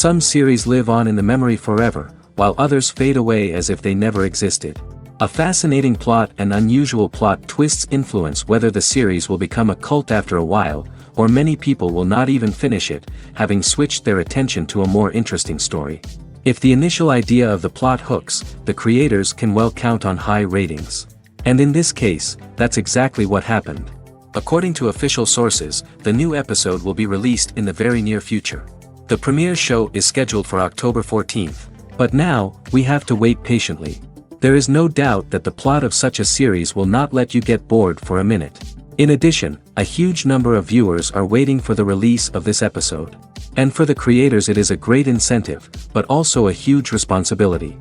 Some series live on in the memory forever, while others fade away as if they never existed. A fascinating plot and unusual plot twists influence whether the series will become a cult after a while, or many people will not even finish it, having switched their attention to a more interesting story. If the initial idea of the plot hooks, the creators can well count on high ratings. And in this case, that's exactly what happened. According to official sources, the new episode will be released in the very near future. The premiere show is scheduled for October 14th. But now, we have to wait patiently. There is no doubt that the plot of such a series will not let you get bored for a minute. In addition, a huge number of viewers are waiting for the release of this episode. And for the creators it is a great incentive, but also a huge responsibility.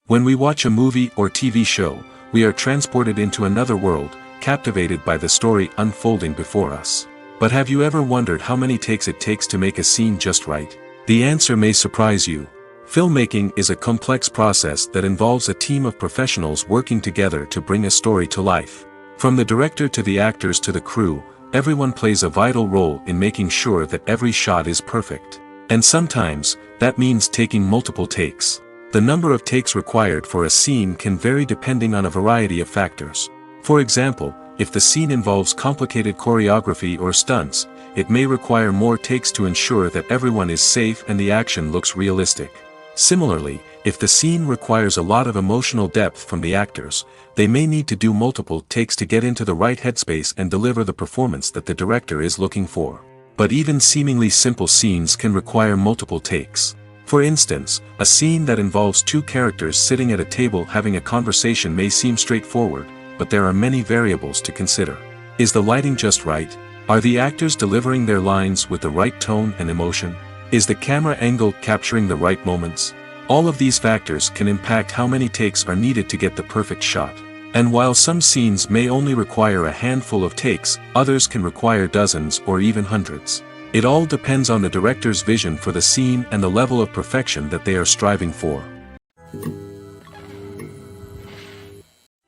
When we watch a movie or TV show, we are transported into another world, captivated by the story unfolding before us. But have you ever wondered how many takes it takes to make a scene just right? The answer may surprise you. Filmmaking is a complex process that involves a team of professionals working together to bring a story to life. From the director to the actors to the crew, everyone plays a vital role in making sure that every shot is perfect. And sometimes, that means taking multiple takes. The number of takes required for a scene can vary depending on a variety of factors. For example, if the scene involves complicated choreography or stunts, it may require more takes to ensure that everyone is safe and the action looks realistic. Similarly, if the scene requires a lot of emotional depth from the actors, they may need to do multiple takes to get into the right headspace and deliver the performance that the director is looking for. But even seemingly simple scenes can require multiple takes. For instance, a scene that involves two characters sitting at a table having a conversation may seem straightforward, but there are many variables to consider. Is the lighting just right? Are the actors delivering their lines with the right tone and emotion? Is the camera angle capturing the right moments? All of these factors can impact how many takes are needed to get the perfect shot. And while some scenes may only require a handful of takes, others can require dozens or even hundreds. It all depends on the director's vision for the scene and the level of perfection that they are striving for.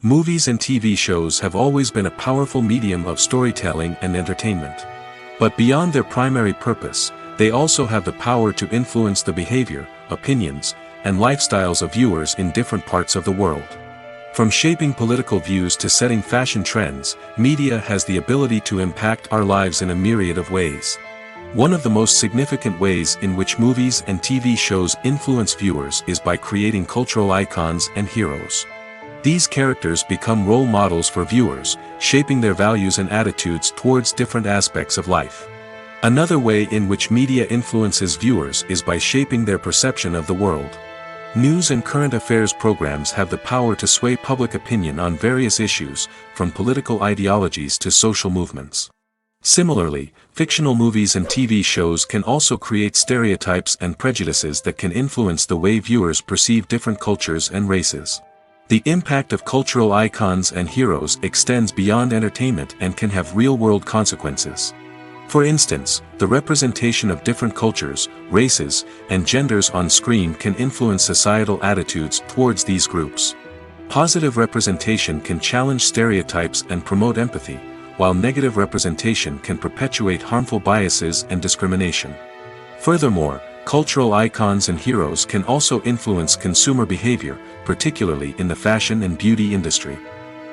Movies and TV shows have always been a powerful medium of storytelling and entertainment. But beyond their primary purpose, they also have the power to influence the behavior, opinions, and lifestyles of viewers in different parts of the world. From shaping political views to setting fashion trends, media has the ability to impact our lives in a myriad of ways. One of the most significant ways in which movies and TV shows influence viewers is by creating cultural icons and heroes. These characters become role models for viewers, shaping their values and attitudes towards different aspects of life. Another way in which media influences viewers is by shaping their perception of the world. News and current affairs programs have the power to sway public opinion on various issues, from political ideologies to social movements. Similarly, fictional movies and TV shows can also create stereotypes and prejudices that can influence the way viewers perceive different cultures and races. The impact of cultural icons and heroes extends beyond entertainment and can have real-world consequences. For instance, the representation of different cultures, races, and genders on screen can influence societal attitudes towards these groups. Positive representation can challenge stereotypes and promote empathy, while negative representation can perpetuate harmful biases and discrimination. Furthermore, cultural icons and heroes can also influence consumer behavior, particularly in the fashion and beauty industry.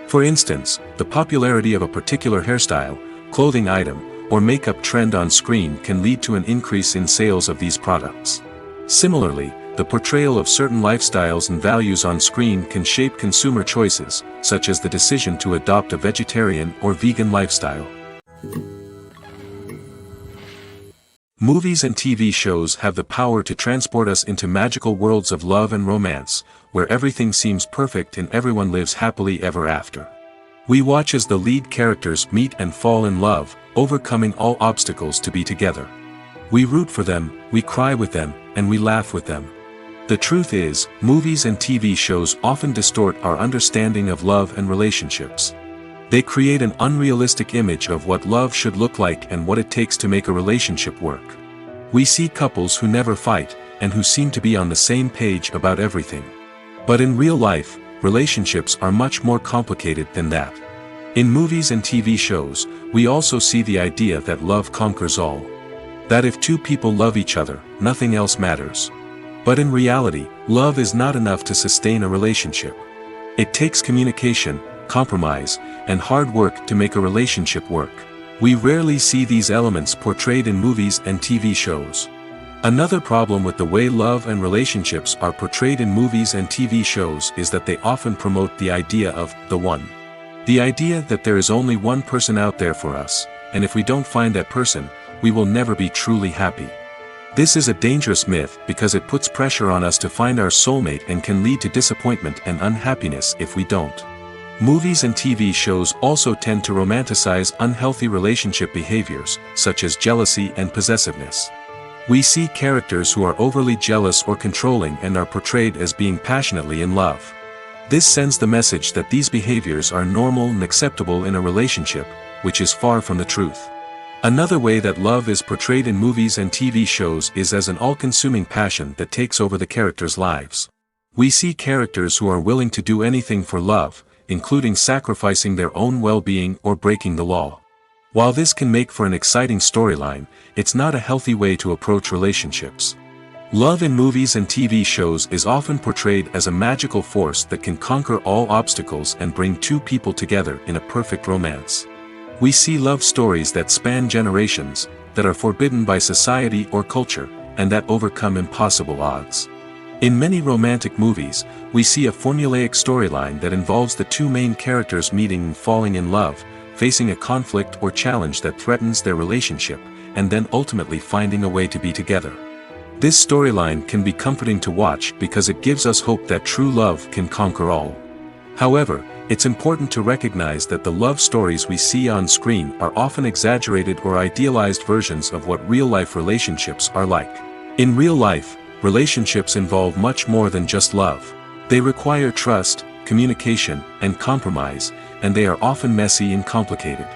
For instance, the popularity of a particular hairstyle, clothing item, or makeup trend on screen can lead to an increase in sales of these products. Similarly, the portrayal of certain lifestyles and values on screen can shape consumer choices, such as the decision to adopt a vegetarian or vegan lifestyle. Movies and TV shows have the power to transport us into magical worlds of love and romance, where everything seems perfect and everyone lives happily ever after. We watch as the lead characters meet and fall in love, overcoming all obstacles to be together. We root for them, we cry with them, and we laugh with them. The truth is, movies and TV shows often distort our understanding of love and relationships. They create an unrealistic image of what love should look like and what it takes to make a relationship work. We see couples who never fight, and who seem to be on the same page about everything. But in real life, relationships are much more complicated than that. In movies and TV shows, we also see the idea that love conquers all. That if two people love each other, nothing else matters. But in reality, love is not enough to sustain a relationship. It takes communication, compromise, and hard work to make a relationship work. We rarely see these elements portrayed in movies and TV shows. Another problem with the way love and relationships are portrayed in movies and TV shows is that they often promote the idea of the one. The idea that there is only one person out there for us, and if we don't find that person, we will never be truly happy. This is a dangerous myth because it puts pressure on us to find our soulmate and can lead to disappointment and unhappiness if we don't. Movies and TV shows also tend to romanticize unhealthy relationship behaviors, such as jealousy and possessiveness. We see characters who are overly jealous or controlling and are portrayed as being passionately in love. This sends the message that these behaviors are normal and acceptable in a relationship, which is far from the truth. Another way that love is portrayed in movies and TV shows is as an all-consuming passion that takes over the characters' lives. We see characters who are willing to do anything for love, including sacrificing their own well-being or breaking the law. While this can make for an exciting storyline, it's not a healthy way to approach relationships. Love in movies and TV shows is often portrayed as a magical force that can conquer all obstacles and bring two people together in a perfect romance. We see love stories that span generations, that are forbidden by society or culture, and that overcome impossible odds. In many romantic movies, we see a formulaic storyline that involves the two main characters meeting and falling in love, facing a conflict or challenge that threatens their relationship, and then ultimately finding a way to be together. This storyline can be comforting to watch because it gives us hope that true love can conquer all. However, it's important to recognize that the love stories we see on screen are often exaggerated or idealized versions of what real-life relationships are like. In real life, relationships involve much more than just love. They require trust, communication, and compromise, and they are often messy and complicated.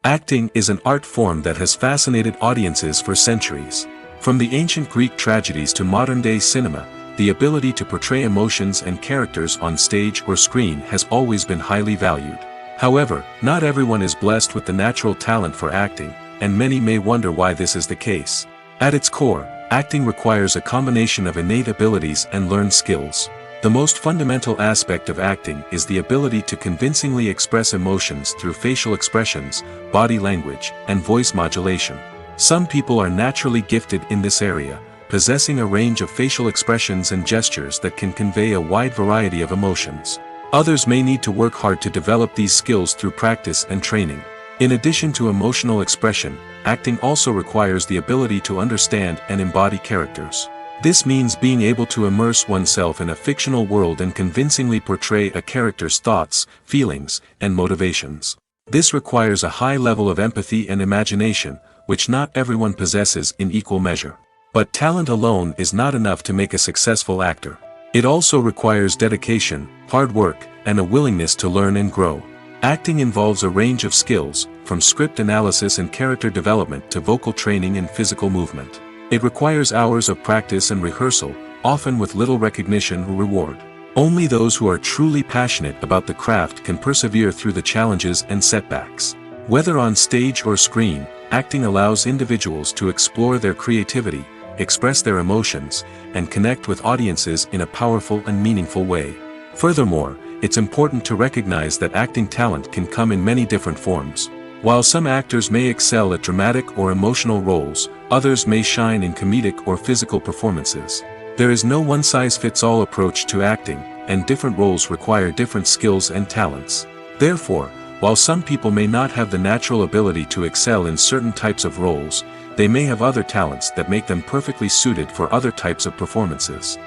Acting is an art form that has fascinated audiences for centuries. From the ancient Greek tragedies to modern-day cinema, the ability to portray emotions and characters on stage or screen has always been highly valued. However, not everyone is blessed with the natural talent for acting, and many may wonder why this is the case. At its core, acting requires a combination of innate abilities and learned skills. The most fundamental aspect of acting is the ability to convincingly express emotions through facial expressions, body language, and voice modulation. Some people are naturally gifted in this area, possessing a range of facial expressions and gestures that can convey a wide variety of emotions. Others may need to work hard to develop these skills through practice and training. In addition to emotional expression, acting also requires the ability to understand and embody characters. This means being able to immerse oneself in a fictional world and convincingly portray a character's thoughts, feelings, and motivations. This requires a high level of empathy and imagination, which not everyone possesses in equal measure. But talent alone is not enough to make a successful actor. It also requires dedication, hard work, and a willingness to learn and grow. Acting involves a range of skills, from script analysis and character development to vocal training and physical movement. It requires hours of practice and rehearsal, often with little recognition or reward. Only those who are truly passionate about the craft can persevere through the challenges and setbacks. Whether on stage or screen, acting allows individuals to explore their creativity, express their emotions, and connect with audiences in a powerful and meaningful way. Furthermore, it's important to recognize that acting talent can come in many different forms. While some actors may excel at dramatic or emotional roles, others may shine in comedic or physical performances. There is no one-size-fits-all approach to acting, and different roles require different skills and talents. Therefore, while some people may not have the natural ability to excel in certain types of roles, they may have other talents that make them perfectly suited for other types of performances.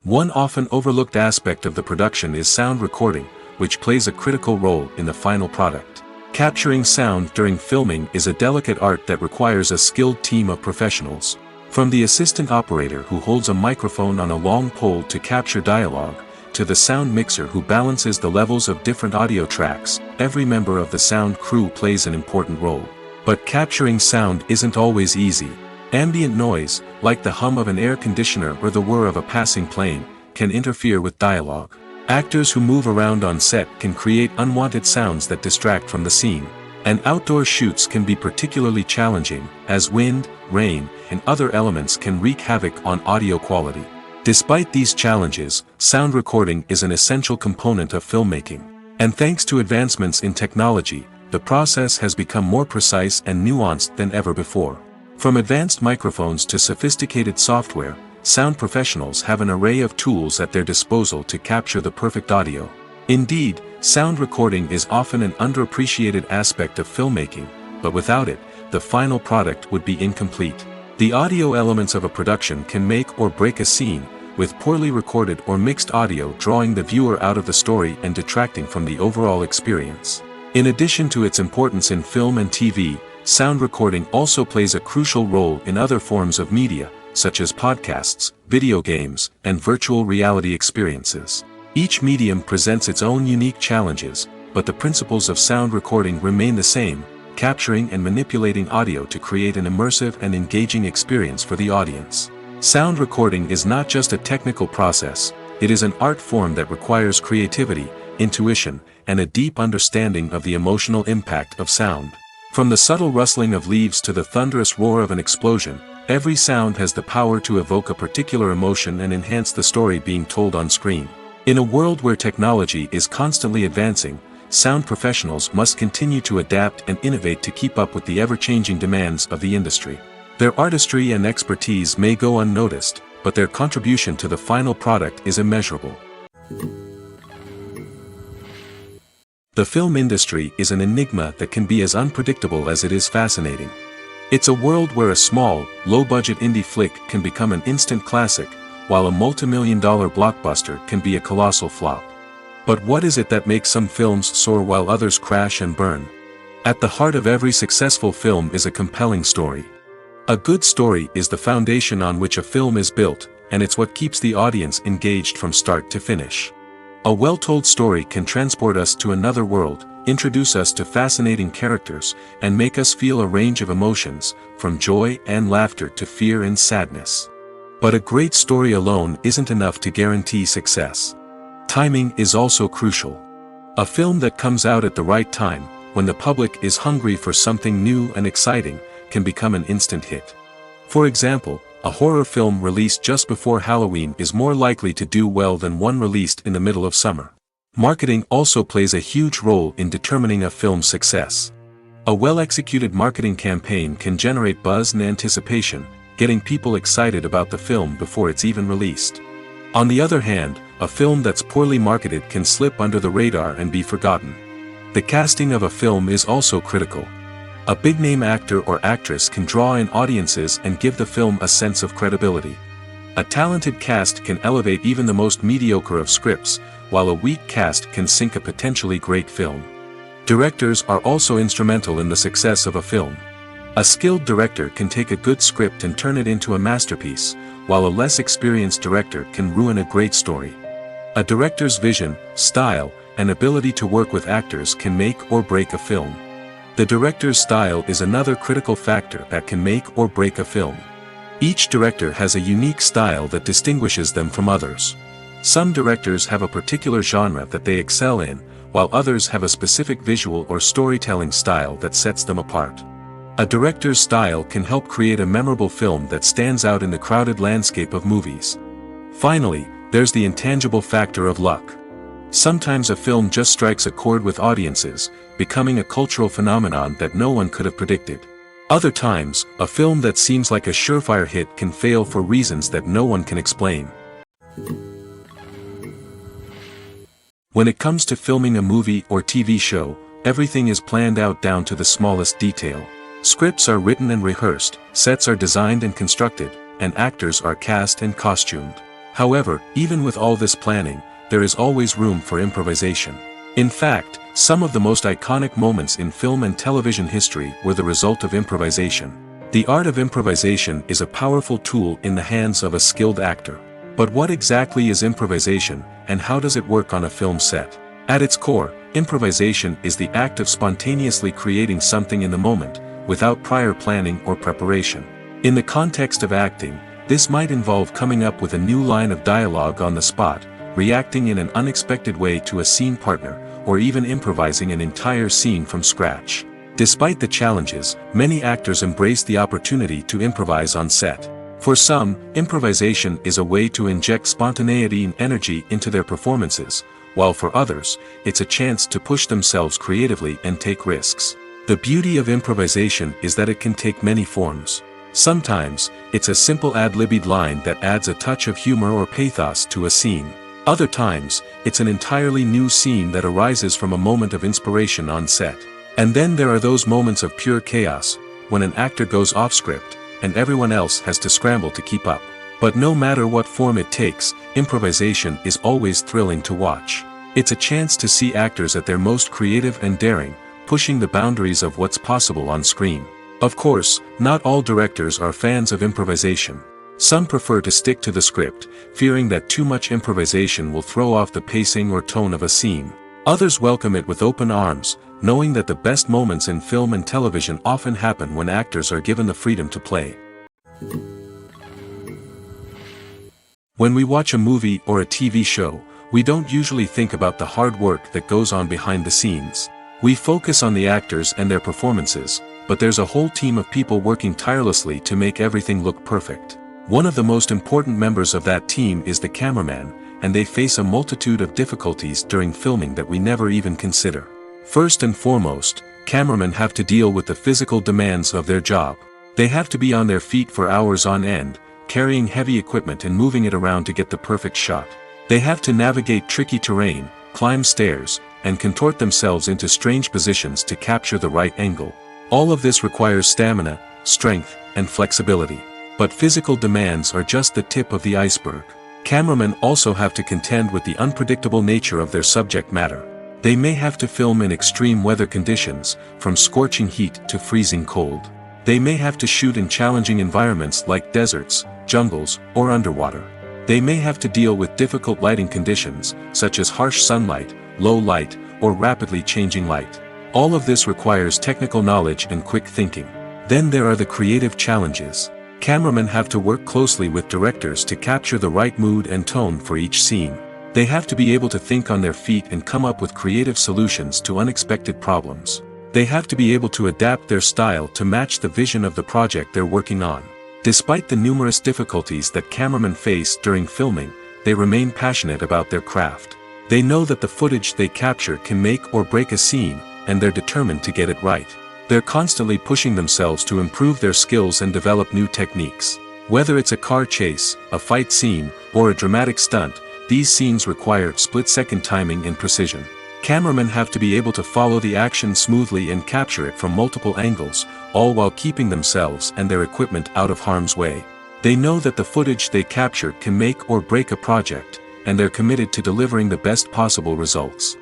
One often overlooked aspect of the production is sound recording, which plays a critical role in the final product. Capturing sound during filming is a delicate art that requires a skilled team of professionals. From the assistant operator who holds a microphone on a long pole to capture dialogue, to the sound mixer who balances the levels of different audio tracks, every member of the sound crew plays an important role. But capturing sound isn't always easy. Ambient noise, like the hum of an air conditioner or the whir of a passing plane, can interfere with dialogue. Actors who move around on set can create unwanted sounds that distract from the scene. And outdoor shoots can be particularly challenging, as wind, rain, and other elements can wreak havoc on audio quality. Despite these challenges, sound recording is an essential component of filmmaking. And thanks to advancements in technology, the process has become more precise and nuanced than ever before. From advanced microphones to sophisticated software, sound professionals have an array of tools at their disposal to capture the perfect audio. Indeed, sound recording is often an underappreciated aspect of filmmaking, but without it, the final product would be incomplete. The audio elements of a production can make or break a scene, with poorly recorded or mixed audio drawing the viewer out of the story and detracting from the overall experience. In addition to its importance in film and TV, sound recording also plays a crucial role in other forms of media, such as podcasts, video games, and virtual reality experiences. Each medium presents its own unique challenges, but the principles of sound recording remain the same, capturing and manipulating audio to create an immersive and engaging experience for the audience. Sound recording is not just a technical process, it is an art form that requires creativity, intuition, and a deep understanding of the emotional impact of sound. From the subtle rustling of leaves to the thunderous roar of an explosion, every sound has the power to evoke a particular emotion and enhance the story being told on screen. In a world where technology is constantly advancing, sound professionals must continue to adapt and innovate to keep up with the ever-changing demands of the industry. Their artistry and expertise may go unnoticed, but their contribution to the final product is immeasurable. The film industry is an enigma that can be as unpredictable as it is fascinating. It's a world where a small, low-budget indie flick can become an instant classic, while a multi-million-dollar blockbuster can be a colossal flop. But what is it that makes some films soar while others crash and burn? At the heart of every successful film is a compelling story. A good story is the foundation on which a film is built, and it's what keeps the audience engaged from start to finish. A well-told story can transport us to another world, introduce us to fascinating characters, and make us feel a range of emotions, from joy and laughter to fear and sadness. But a great story alone isn't enough to guarantee success. Timing is also crucial. A film that comes out at the right time, when the public is hungry for something new and exciting, can become an instant hit. For example, a horror film released just before Halloween is more likely to do well than one released in the middle of summer. Marketing also plays a huge role in determining a film's success. A well-executed marketing campaign can generate buzz and anticipation, getting people excited about the film before it's even released. On the other hand, a film that's poorly marketed can slip under the radar and be forgotten. The casting of a film is also critical. A big-name actor or actress can draw in audiences and give the film a sense of credibility. A talented cast can elevate even the most mediocre of scripts, while a weak cast can sink a potentially great film. Directors are also instrumental in the success of a film. A skilled director can take a good script and turn it into a masterpiece, while a less experienced director can ruin a great story. A director's vision, style, and ability to work with actors can make or break a film. The director's style is another critical factor that can make or break a film. Each director has a unique style that distinguishes them from others. Some directors have a particular genre that they excel in, while others have a specific visual or storytelling style that sets them apart. A director's style can help create a memorable film that stands out in the crowded landscape of movies. Finally, there's the intangible factor of luck. Sometimes a film just strikes a chord with audiences, becoming a cultural phenomenon that no one could have predicted. Other times, a film that seems like a surefire hit can fail for reasons that no one can explain. When it comes to filming a movie or TV show, everything is planned out down to the smallest detail. Scripts are written and rehearsed, sets are designed and constructed, and actors are cast and costumed. However, even with all this planning, there is always room for improvisation. In fact, some of the most iconic moments in film and television history were the result of improvisation. The art of improvisation is a powerful tool in the hands of a skilled actor. But what exactly is improvisation, and how does it work on a film set? At its core, improvisation is the act of spontaneously creating something in the moment, without prior planning or preparation. In the context of acting, this might involve coming up with a new line of dialogue on the spot, reacting in an unexpected way to a scene partner, or even improvising an entire scene from scratch. Despite the challenges, many actors embrace the opportunity to improvise on set. For some, improvisation is a way to inject spontaneity and energy into their performances, while for others, it's a chance to push themselves creatively and take risks. The beauty of improvisation is that it can take many forms. Sometimes, it's a simple ad-libbed line that adds a touch of humor or pathos to a scene. Other times, it's an entirely new scene that arises from a moment of inspiration on set. And then there are those moments of pure chaos, when an actor goes off script, and everyone else has to scramble to keep up. But no matter what form it takes, improvisation is always thrilling to watch. It's a chance to see actors at their most creative and daring, pushing the boundaries of what's possible on screen. Of course, not all directors are fans of improvisation. Some prefer to stick to the script, fearing that too much improvisation will throw off the pacing or tone of a scene. Others welcome it with open arms, knowing that the best moments in film and television often happen when actors are given the freedom to play. When we watch a movie or a TV show, we don't usually think about the hard work that goes on behind the scenes. We focus on the actors and their performances, but there's a whole team of people working tirelessly to make everything look perfect. One of the most important members of that team is the cameraman, and they face a multitude of difficulties during filming that we never even consider. First and foremost, cameramen have to deal with the physical demands of their job. They have to be on their feet for hours on end, carrying heavy equipment and moving it around to get the perfect shot. They have to navigate tricky terrain, climb stairs, and contort themselves into strange positions to capture the right angle. All of this requires stamina, strength, and flexibility. But physical demands are just the tip of the iceberg. Cameramen also have to contend with the unpredictable nature of their subject matter. They may have to film in extreme weather conditions, from scorching heat to freezing cold. They may have to shoot in challenging environments like deserts, jungles, or underwater. They may have to deal with difficult lighting conditions, such as harsh sunlight, low light, or rapidly changing light. All of this requires technical knowledge and quick thinking. Then there are the creative challenges. Cameramen have to work closely with directors to capture the right mood and tone for each scene. They have to be able to think on their feet and come up with creative solutions to unexpected problems. They have to be able to adapt their style to match the vision of the project they're working on. Despite the numerous difficulties that cameramen face during filming, they remain passionate about their craft. They know that the footage they capture can make or break a scene, and they're determined to get it right. They're constantly pushing themselves to improve their skills and develop new techniques. Whether it's a car chase, a fight scene, or a dramatic stunt, these scenes require split-second timing and precision. Cameramen have to be able to follow the action smoothly and capture it from multiple angles, all while keeping themselves and their equipment out of harm's way. They know that the footage they capture can make or break a project, and they're committed to delivering the best possible results.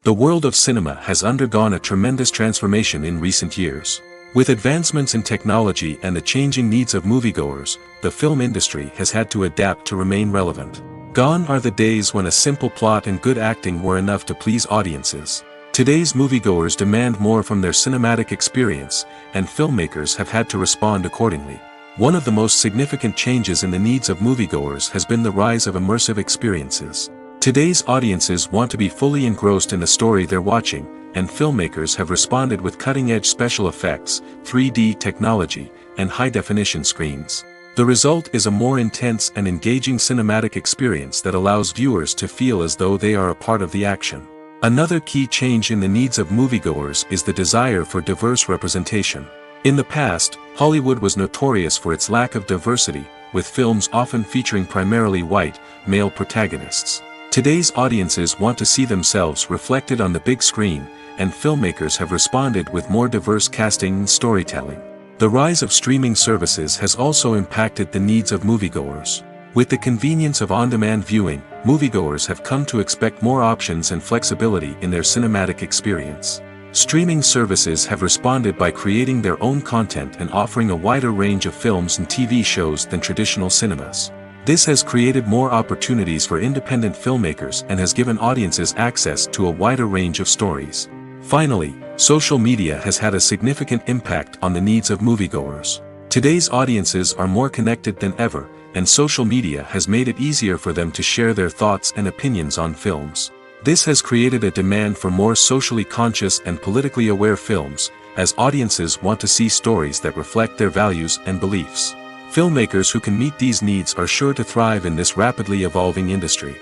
The world of cinema has undergone a tremendous transformation in recent years. With advancements in technology and the changing needs of moviegoers, the film industry has had to adapt to remain relevant. Gone are the days when a simple plot and good acting were enough to please audiences. Today's moviegoers demand more from their cinematic experience, and filmmakers have had to respond accordingly. One of the most significant changes in the needs of moviegoers has been the rise of immersive experiences. Today's audiences want to be fully engrossed in the story they're watching, and filmmakers have responded with cutting-edge special effects, 3D technology, and high-definition screens. The result is a more intense and engaging cinematic experience that allows viewers to feel as though they are a part of the action. Another key change in the needs of moviegoers is the desire for diverse representation. In the past, Hollywood was notorious for its lack of diversity, with films often featuring primarily white, male protagonists. Today's audiences want to see themselves reflected on the big screen, and filmmakers have responded with more diverse casting and storytelling. The rise of streaming services has also impacted the needs of moviegoers. With the convenience of on-demand viewing, moviegoers have come to expect more options and flexibility in their cinematic experience. Streaming services have responded by creating their own content and offering a wider range of films and TV shows than traditional cinemas. This has created more opportunities for independent filmmakers and has given audiences access to a wider range of stories. Finally, social media has had a significant impact on the needs of moviegoers. Today's audiences are more connected than ever, and social media has made it easier for them to share their thoughts and opinions on films. This has created a demand for more socially conscious and politically aware films, as audiences want to see stories that reflect their values and beliefs. Filmmakers who can meet these needs are sure to thrive in this rapidly evolving industry.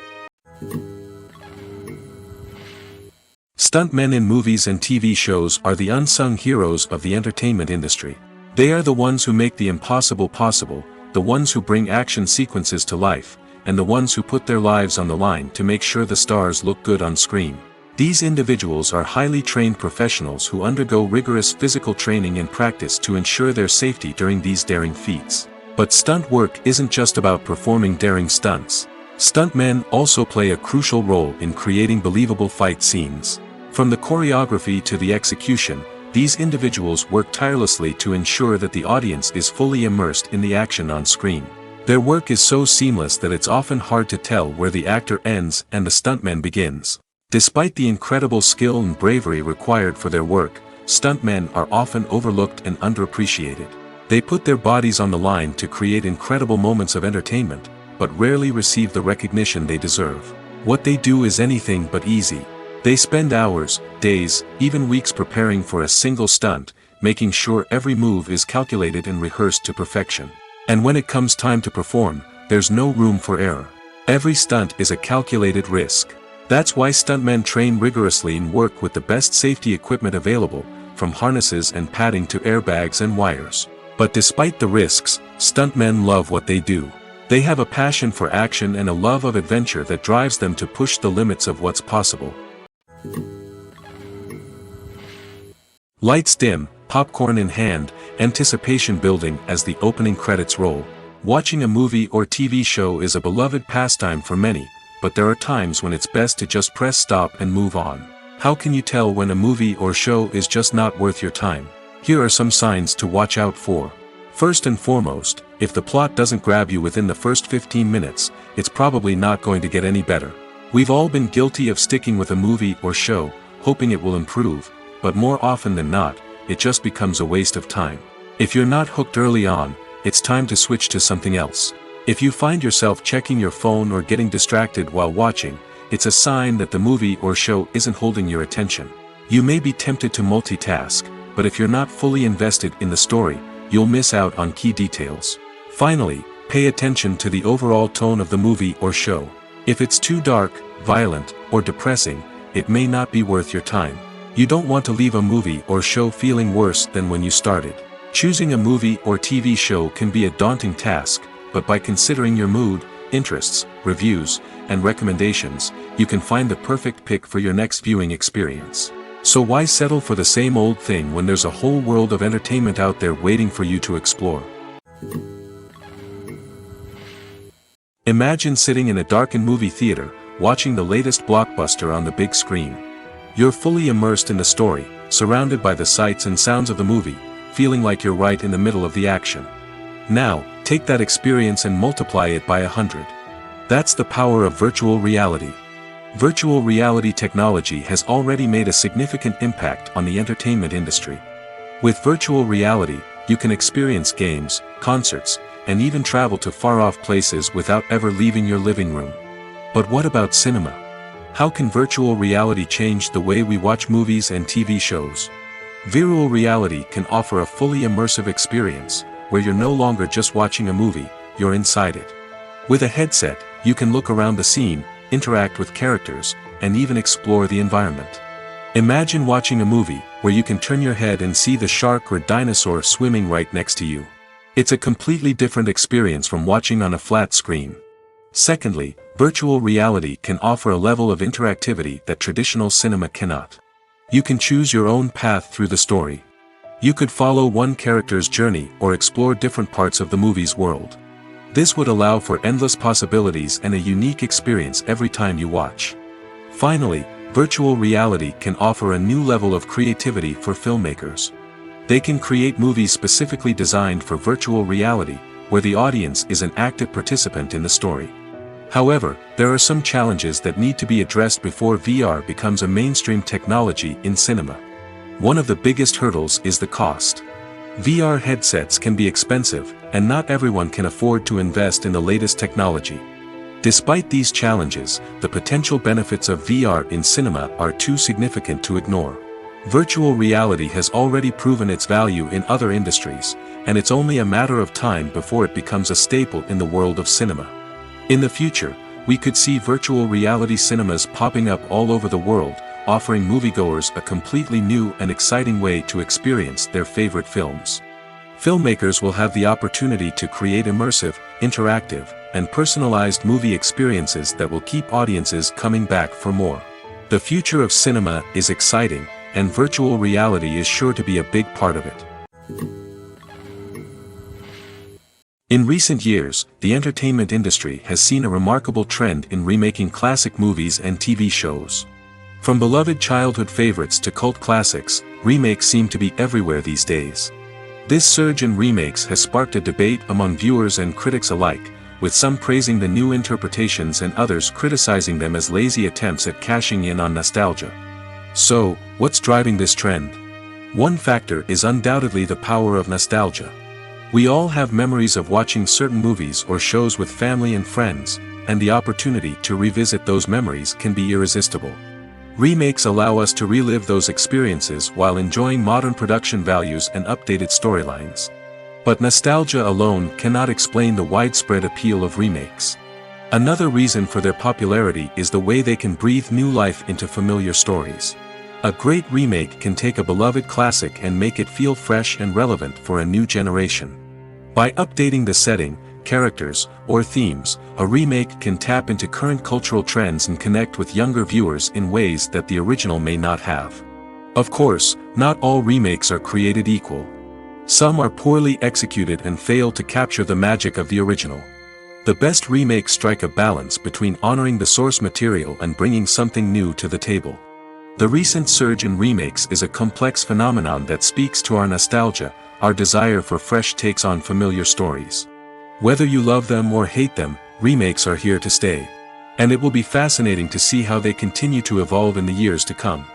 Stuntmen in movies and TV shows are the unsung heroes of the entertainment industry. They are the ones who make the impossible possible, the ones who bring action sequences to life, and the ones who put their lives on the line to make sure the stars look good on screen. These individuals are highly trained professionals who undergo rigorous physical training and practice to ensure their safety during these daring feats. But stunt work isn't just about performing daring stunts. Stuntmen also play a crucial role in creating believable fight scenes. From the choreography to the execution, these individuals work tirelessly to ensure that the audience is fully immersed in the action on screen. Their work is so seamless that it's often hard to tell where the actor ends and the stuntman begins. Despite the incredible skill and bravery required for their work, stuntmen are often overlooked and underappreciated. They put their bodies on the line to create incredible moments of entertainment, but rarely receive the recognition they deserve. What they do is anything but easy. They spend hours, days, even weeks preparing for a single stunt, making sure every move is calculated and rehearsed to perfection. And when it comes time to perform, there's no room for error. Every stunt is a calculated risk. That's why stuntmen train rigorously and work with the best safety equipment available, from harnesses and padding to airbags and wires. But despite the risks, stuntmen love what they do. They have a passion for action and a love of adventure that drives them to push the limits of what's possible. Lights dim, popcorn in hand, anticipation building as the opening credits roll. Watching a movie or TV show is a beloved pastime for many, but there are times when it's best to just press stop and move on. How can you tell when a movie or show is just not worth your time? Here are some signs to watch out for. First and foremost, if the plot doesn't grab you within the first 15 minutes, it's probably not going to get any better. We've all been guilty of sticking with a movie or show, hoping it will improve, but more often than not, it just becomes a waste of time. If you're not hooked early on, it's time to switch to something else. If you find yourself checking your phone or getting distracted while watching, it's a sign that the movie or show isn't holding your attention. You may be tempted to multitask, but if you're not fully invested in the story, you'll miss out on key details. Finally, pay attention to the overall tone of the movie or show. If it's too dark, violent, or depressing, it may not be worth your time. You don't want to leave a movie or show feeling worse than when you started. Choosing a movie or TV show can be a daunting task, but by considering your mood, interests, reviews, and recommendations, you can find the perfect pick for your next viewing experience. So why settle for the same old thing when there's a whole world of entertainment out there waiting for you to explore? Imagine sitting in a darkened movie theater, watching the latest blockbuster on the big screen. You're fully immersed in the story, surrounded by the sights and sounds of the movie, feeling like you're right in the middle of the action. Now, take that experience and multiply it by 100. That's the power of virtual reality. Virtual reality technology has already made a significant impact on the entertainment industry. With virtual reality, you can experience games, concerts, and even travel to far-off places without ever leaving your living room. But what about cinema? How can virtual reality change the way we watch movies and TV shows? Virtual reality can offer a fully immersive experience, where you're no longer just watching a movie, you're inside it. With a headset, you can look around the scene, interact with characters, and even explore the environment. Imagine watching a movie, where you can turn your head and see the shark or dinosaur swimming right next to you. It's a completely different experience from watching on a flat screen. Secondly, virtual reality can offer a level of interactivity that traditional cinema cannot. You can choose your own path through the story. You could follow one character's journey or explore different parts of the movie's world. This would allow for endless possibilities and a unique experience every time you watch. Finally, virtual reality can offer a new level of creativity for filmmakers. They can create movies specifically designed for virtual reality, where the audience is an active participant in the story. However, there are some challenges that need to be addressed before VR becomes a mainstream technology in cinema. One of the biggest hurdles is the cost. VR headsets can be expensive, and not everyone can afford to invest in the latest technology. Despite these challenges, the potential benefits of VR in cinema are too significant to ignore. Virtual reality has already proven its value in other industries, and it's only a matter of time before it becomes a staple in the world of cinema. In the future, we could see virtual reality cinemas popping up all over the world, offering moviegoers a completely new and exciting way to experience their favorite films. Filmmakers will have the opportunity to create immersive, interactive, and personalized movie experiences that will keep audiences coming back for more. The future of cinema is exciting, and virtual reality is sure to be a big part of it. In recent years, the entertainment industry has seen a remarkable trend in remaking classic movies and TV shows. From beloved childhood favorites to cult classics, remakes seem to be everywhere these days. This surge in remakes has sparked a debate among viewers and critics alike, with some praising the new interpretations and others criticizing them as lazy attempts at cashing in on nostalgia. So, what's driving this trend? One factor is undoubtedly the power of nostalgia. We all have memories of watching certain movies or shows with family and friends, and the opportunity to revisit those memories can be irresistible. Remakes allow us to relive those experiences while enjoying modern production values and updated storylines. But nostalgia alone cannot explain the widespread appeal of remakes. Another reason for their popularity is the way they can breathe new life into familiar stories. A great remake can take a beloved classic and make it feel fresh and relevant for a new generation. By updating the setting, characters, or themes, a remake can tap into current cultural trends and connect with younger viewers in ways that the original may not have. Of course, not all remakes are created equal. Some are poorly executed and fail to capture the magic of the original. The best remakes strike a balance between honoring the source material and bringing something new to the table. The recent surge in remakes is a complex phenomenon that speaks to our nostalgia, our desire for fresh takes on familiar stories. Whether you love them or hate them, remakes are here to stay. And it will be fascinating to see how they continue to evolve in the years to come.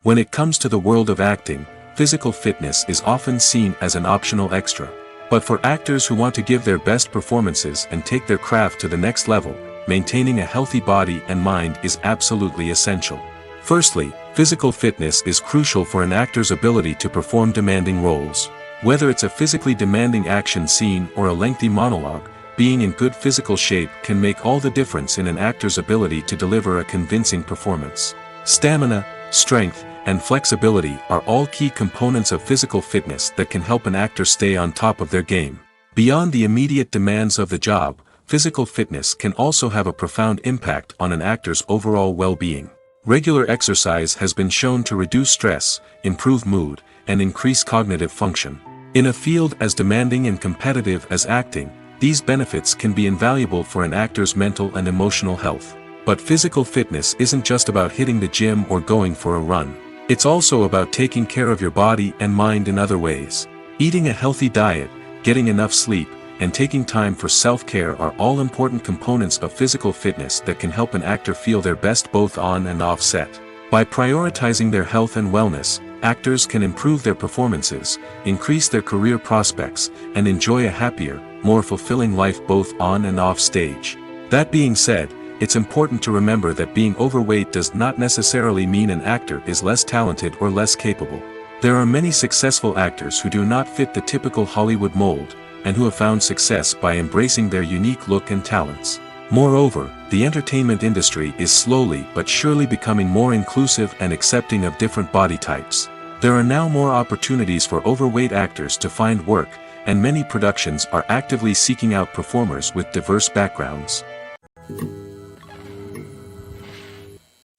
When it comes to the world of acting, physical fitness is often seen as an optional extra. But for actors who want to give their best performances and take their craft to the next level, maintaining a healthy body and mind is absolutely essential. Firstly, physical fitness is crucial for an actor's ability to perform demanding roles. Whether it's a physically demanding action scene or a lengthy monologue, being in good physical shape can make all the difference in an actor's ability to deliver a convincing performance. Stamina, strength, and flexibility are all key components of physical fitness that can help an actor stay on top of their game. Beyond the immediate demands of the job, physical fitness can also have a profound impact on an actor's overall well-being. Regular exercise has been shown to reduce stress, improve mood, and increase cognitive function. In a field as demanding and competitive as acting, these benefits can be invaluable for an actor's mental and emotional health. But physical fitness isn't just about hitting the gym or going for a run. It's also about taking care of your body and mind in other ways. Eating a healthy diet, getting enough sleep, and taking time for self-care are all important components of physical fitness that can help an actor feel their best both on and off set. By prioritizing their health and wellness, actors can improve their performances, increase their career prospects, and enjoy a happier, more fulfilling life both on and off stage. That being said, it's important to remember that being overweight does not necessarily mean an actor is less talented or less capable. There are many successful actors who do not fit the typical Hollywood mold, and who have found success by embracing their unique look and talents. Moreover, the entertainment industry is slowly but surely becoming more inclusive and accepting of different body types. There are now more opportunities for overweight actors to find work, and many productions are actively seeking out performers with diverse backgrounds.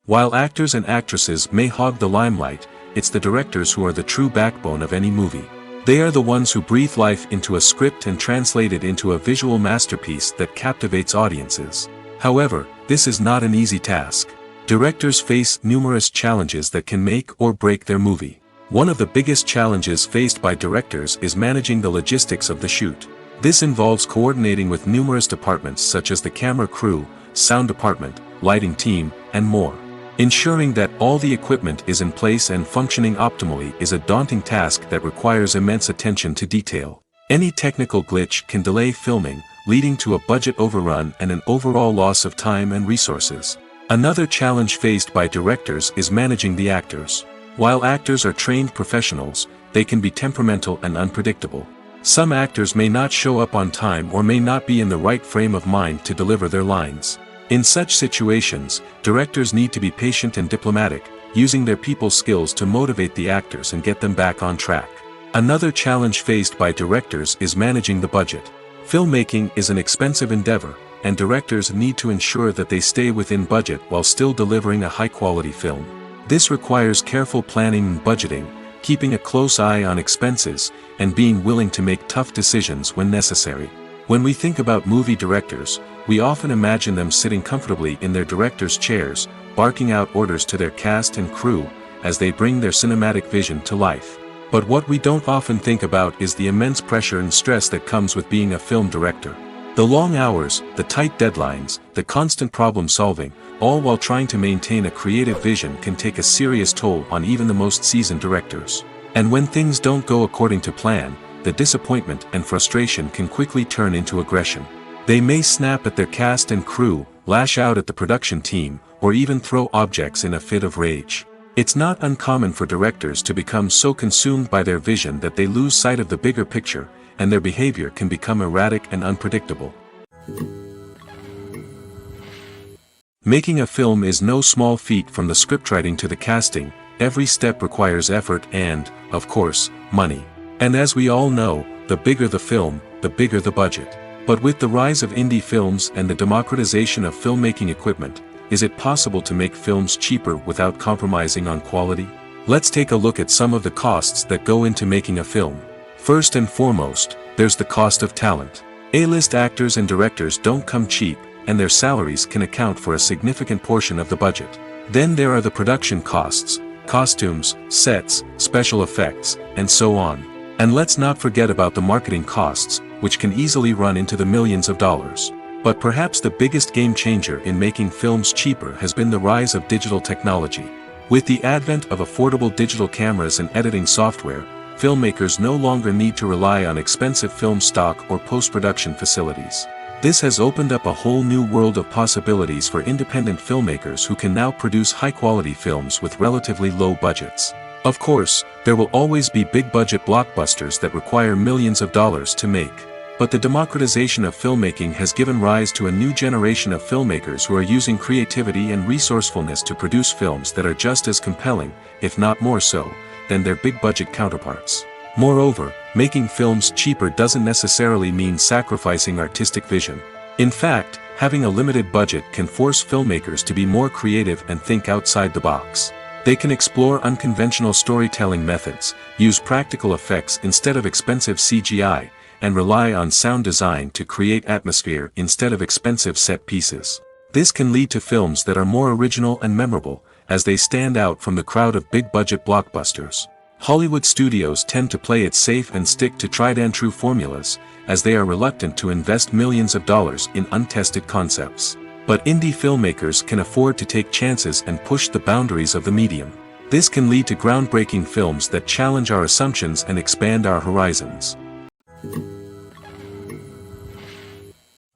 While actors and actresses may hog the limelight, it's the directors who are the true backbone of any movie. They are the ones who breathe life into a script and translate it into a visual masterpiece that captivates audiences. However, this is not an easy task. Directors face numerous challenges that can make or break their movie. One of the biggest challenges faced by directors is managing the logistics of the shoot. This involves coordinating with numerous departments such as the camera crew, sound department, lighting team, and more. Ensuring that all the equipment is in place and functioning optimally is a daunting task that requires immense attention to detail. Any technical glitch can delay filming, leading to a budget overrun and an overall loss of time and resources. Another challenge faced by directors is managing the actors. While actors are trained professionals, they can be temperamental and unpredictable. Some actors may not show up on time or may not be in the right frame of mind to deliver their lines. In such situations, directors need to be patient and diplomatic, using their people skills to motivate the actors and get them back on track. Another challenge faced by directors is managing the budget. Filmmaking is an expensive endeavor, and directors need to ensure that they stay within budget while still delivering a high-quality film. This requires careful planning and budgeting, keeping a close eye on expenses, and being willing to make tough decisions when necessary. When we think about movie directors, we often imagine them sitting comfortably in their director's chairs, barking out orders to their cast and crew, as they bring their cinematic vision to life. But what we don't often think about is the immense pressure and stress that comes with being a film director. The long hours, the tight deadlines, the constant problem solving, all while trying to maintain a creative vision can take a serious toll on even the most seasoned directors. And when things don't go according to plan, the disappointment and frustration can quickly turn into aggression. They may snap at their cast and crew, lash out at the production team, or even throw objects in a fit of rage. It's not uncommon for directors to become so consumed by their vision that they lose sight of the bigger picture, and their behavior can become erratic and unpredictable. Making a film is no small feat. From the scriptwriting to the casting, every step requires effort and, of course, money. And as we all know, the bigger the film, the bigger the budget. But with the rise of indie films and the democratization of filmmaking equipment, is it possible to make films cheaper without compromising on quality? Let's take a look at some of the costs that go into making a film. First and foremost, there's the cost of talent. A-list actors and directors don't come cheap, and their salaries can account for a significant portion of the budget. Then there are the production costs, costumes, sets, special effects, and so on. And let's not forget about the marketing costs, which can easily run into the millions of dollars. But perhaps the biggest game changer in making films cheaper has been the rise of digital technology. With the advent of affordable digital cameras and editing software, filmmakers no longer need to rely on expensive film stock or post-production facilities. This has opened up a whole new world of possibilities for independent filmmakers who can now produce high-quality films with relatively low budgets. Of course, there will always be big-budget blockbusters that require millions of dollars to make. But the democratization of filmmaking has given rise to a new generation of filmmakers who are using creativity and resourcefulness to produce films that are just as compelling, if not more so, than their big-budget counterparts. Moreover, making films cheaper doesn't necessarily mean sacrificing artistic vision. In fact, having a limited budget can force filmmakers to be more creative and think outside the box. They can explore unconventional storytelling methods, use practical effects instead of expensive CGI, and rely on sound design to create atmosphere instead of expensive set pieces. This can lead to films that are more original and memorable, as they stand out from the crowd of big-budget blockbusters. Hollywood studios tend to play it safe and stick to tried-and-true formulas, as they are reluctant to invest millions of dollars in untested concepts. But indie filmmakers can afford to take chances and push the boundaries of the medium. This can lead to groundbreaking films that challenge our assumptions and expand our horizons.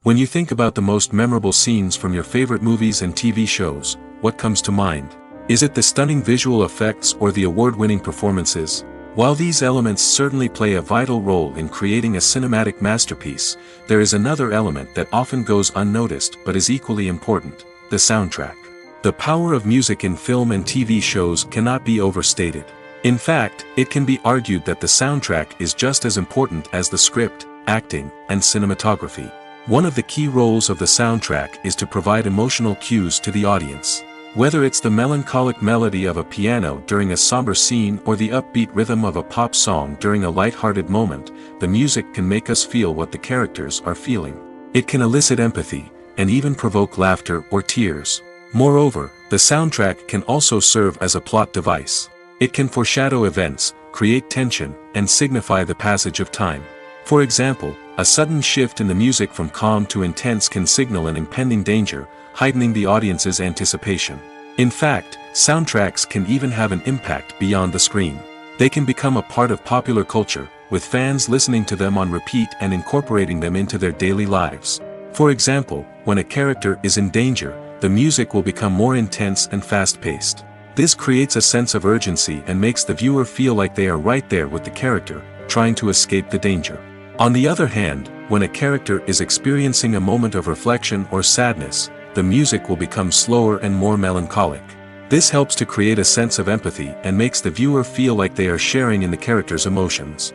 When you think about the most memorable scenes from your favorite movies and TV shows, what comes to mind? Is it the stunning visual effects or the award-winning performances? While these elements certainly play a vital role in creating a cinematic masterpiece, there is another element that often goes unnoticed but is equally important: the soundtrack. The power of music in film and TV shows cannot be overstated. In fact, it can be argued that the soundtrack is just as important as the script, acting, and cinematography. One of the key roles of the soundtrack is to provide emotional cues to the audience. Whether it's the melancholic melody of a piano during a somber scene or the upbeat rhythm of a pop song during a light-hearted moment, the music can make us feel what the characters are feeling. It can elicit empathy, and even provoke laughter or tears. Moreover, the soundtrack can also serve as a plot device. It can foreshadow events, create tension, and signify the passage of time. For example, a sudden shift in the music from calm to intense can signal an impending danger, heightening the audience's anticipation. In fact, Soundtracks can even have an impact beyond the screen. They can become a part of popular culture, with fans listening to them on repeat and incorporating them into their daily lives. For example, when a character is in danger, the music will become more intense and fast-paced. This creates a sense of urgency and makes the viewer feel like they are right there with the character, trying to escape the danger. On the other hand, when a character is experiencing a moment of reflection or sadness, the music will become slower and more melancholic. This helps to create a sense of empathy and makes the viewer feel like they are sharing in the character's emotions.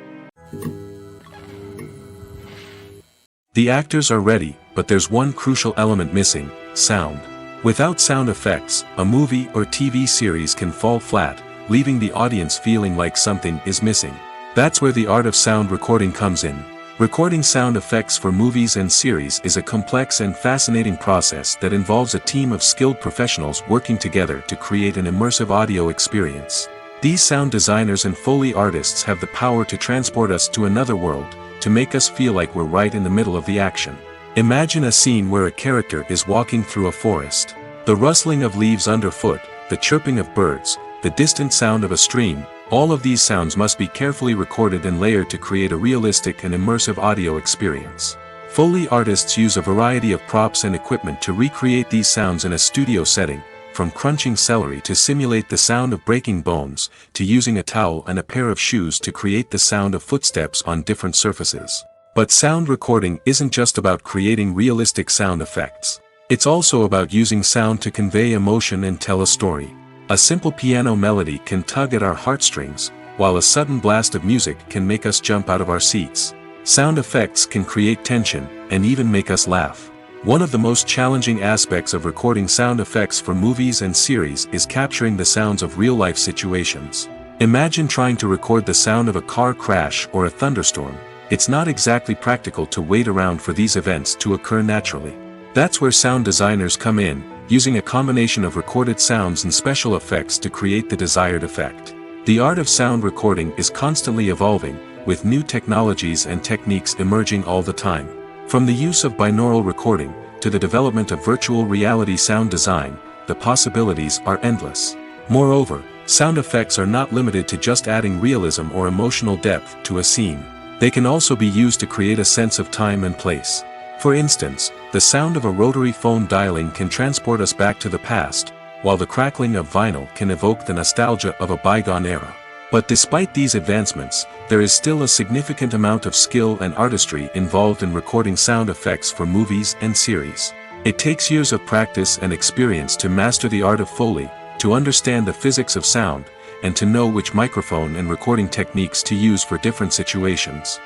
The actors are ready, but there's one crucial element missing: sound. Without sound effects, a movie or TV series can fall flat, leaving the audience feeling like something is missing. That's where the art of sound recording comes in. Recording sound effects for movies and series is a complex and fascinating process that involves a team of skilled professionals working together to create an immersive audio experience. These sound designers and Foley artists have the power to transport us to another world, to make us feel like we're right in the middle of the action. Imagine a scene where a character is walking through a forest. The rustling of leaves underfoot, the chirping of birds, the distant sound of a stream, all of these sounds must be carefully recorded and layered to create a realistic and immersive audio experience. Foley artists use a variety of props and equipment to recreate these sounds in a studio setting, from crunching celery to simulate the sound of breaking bones, to using a towel and a pair of shoes to create the sound of footsteps on different surfaces. But sound recording isn't just about creating realistic sound effects. It's also about using sound to convey emotion and tell a story. A simple piano melody can tug at our heartstrings, while a sudden blast of music can make us jump out of our seats. Sound effects can create tension, and even make us laugh. One of the most challenging aspects of recording sound effects for movies and series is capturing the sounds of real-life situations. Imagine trying to record the sound of a car crash or a thunderstorm. It's not exactly practical to wait around for these events to occur naturally. That's where sound designers come in, using a combination of recorded sounds and special effects to create the desired effect. The art of sound recording is constantly evolving, with new technologies and techniques emerging all the time. From the use of binaural recording, to the development of virtual reality sound design, the possibilities are endless. Moreover, sound effects are not limited to just adding realism or emotional depth to a scene. They can also be used to create a sense of time and place. For instance, the sound of a rotary phone dialing can transport us back to the past, while the crackling of vinyl can evoke the nostalgia of a bygone era. But despite these advancements, there is still a significant amount of skill and artistry involved in recording sound effects for movies and series. It takes years of practice and experience to master the art of Foley, to understand the physics of sound, and to know which microphone and recording techniques to use for different situations.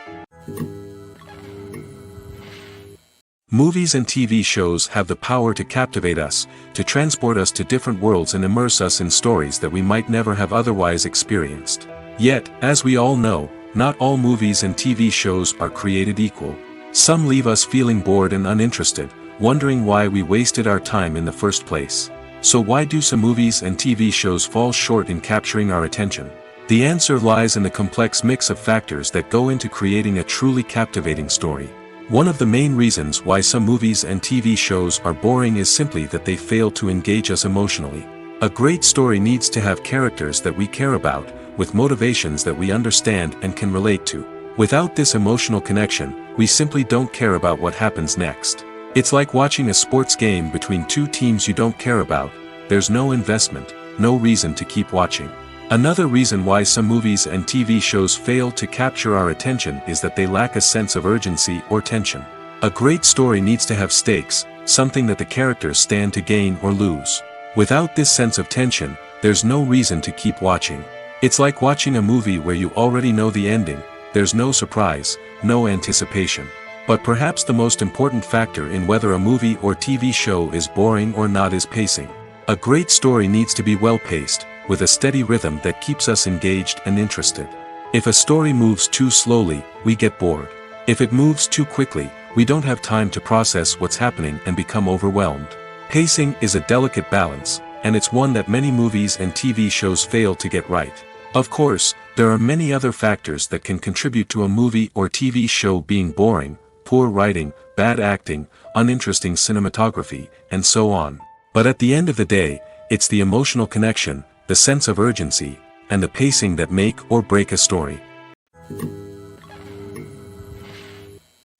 Movies and TV shows have the power to captivate us, to transport us to different worlds and immerse us in stories that we might never have otherwise experienced. Yet, as we all know, not all movies and TV shows are created equal. Some leave us feeling bored and uninterested, wondering why we wasted our time in the first place. So why do some movies and TV shows fall short in capturing our attention? The answer lies in the complex mix of factors that go into creating a truly captivating story. One of the main reasons why some movies and TV shows are boring is simply that they fail to engage us emotionally. A great story needs to have characters that we care about, with motivations that we understand and can relate to. Without this emotional connection, we simply don't care about what happens next. It's like watching a sports game between two teams you don't care about. There's no investment, no reason to keep watching. Another reason why some movies and TV shows fail to capture our attention is that they lack a sense of urgency or tension. A great story needs to have stakes, something that the characters stand to gain or lose. Without this sense of tension, there's no reason to keep watching. It's like watching a movie where you already know the ending. There's no surprise, no anticipation. But perhaps the most important factor in whether a movie or TV show is boring or not is pacing. A great story needs to be well-paced, with a steady rhythm that keeps us engaged and interested. If a story moves too slowly, we get bored. If it moves too quickly, we don't have time to process what's happening and become overwhelmed. Pacing is a delicate balance, and it's one that many movies and TV shows fail to get right. Of course, there are many other factors that can contribute to a movie or TV show being boring: poor writing, bad acting, uninteresting cinematography, and so on. But at the end of the day, It's the emotional connection, the sense of urgency, and the pacing that make or break a story.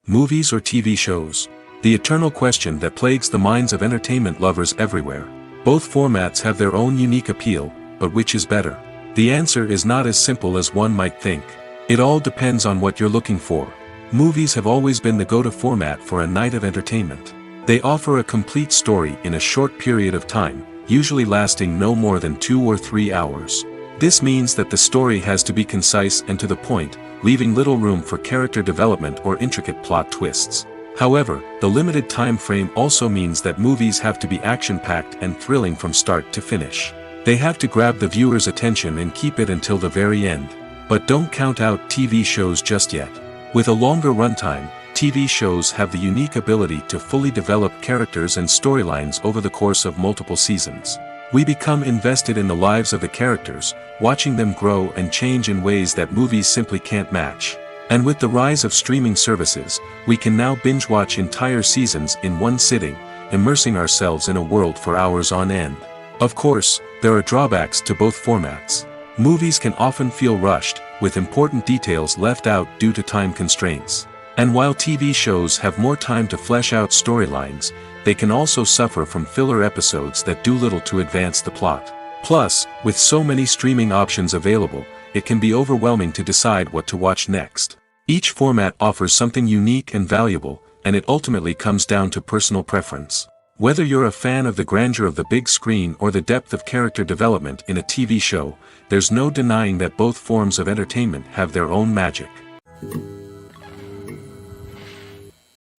Movies or TV shows? The eternal question that plagues the minds of entertainment lovers everywhere. Both formats have their own unique appeal, but which is better? The answer is not as simple as one might think. It all depends on what you're looking for. Movies have always been the go-to format for a night of entertainment. They offer a complete story in a short period of time, usually lasting no more than 2 or 3 hours. This means that the story has to be concise and to the point, leaving little room for character development or intricate plot twists. However, the limited time frame also means that movies have to be action-packed and thrilling from start to finish. They have to grab the viewer's attention and keep it until the very end. But don't count out TV shows just yet. With a longer runtime, TV shows have the unique ability to fully develop characters and storylines over the course of multiple seasons. We become invested in the lives of the characters, watching them grow and change in ways that movies simply can't match. And with the rise of streaming services, we can now binge-watch entire seasons in one sitting, immersing ourselves in a world for hours on end. Of course, there are drawbacks to both formats. Movies can often feel rushed, with important details left out due to time constraints. And while TV shows have more time to flesh out storylines, they can also suffer from filler episodes that do little to advance the plot. Plus, with so many streaming options available, it can be overwhelming to decide what to watch next. Each format offers something unique and valuable, and it ultimately comes down to personal preference. Whether you're a fan of the grandeur of the big screen or the depth of character development in a TV show, there's no denying that both forms of entertainment have their own magic.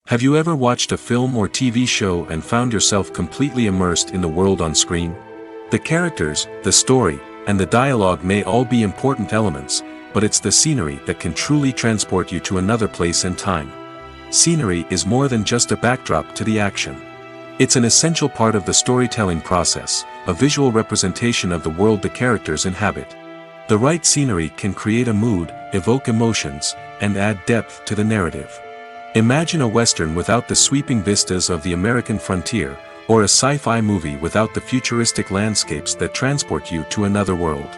Have you ever watched a film or TV show and found yourself completely immersed in the world on screen? The characters, the story, and the dialogue may all be important elements, but it's the scenery that can truly transport you to another place and time. Scenery is more than just a backdrop to the action. It's an essential part of the storytelling process, a visual representation of the world the characters inhabit. The right scenery can create a mood, evoke emotions, and add depth to the narrative. Imagine a Western without the sweeping vistas of the American frontier, or a sci-fi movie without the futuristic landscapes that transport you to another world.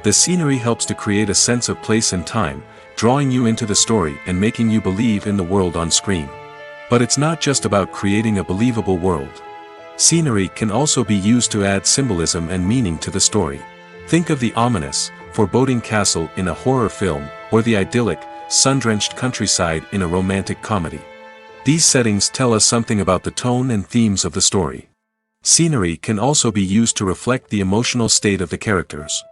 The scenery helps to create a sense of place and time, drawing you into the story and making you believe in the world on screen. But it's not just about creating a believable world. Scenery can also be used to add symbolism and meaning to the story. Think of the ominous, foreboding castle in a horror film, or the idyllic, sun-drenched countryside in a romantic comedy. These settings tell us something about the tone and themes of the story. Scenery can also be used to reflect the emotional state of the characters.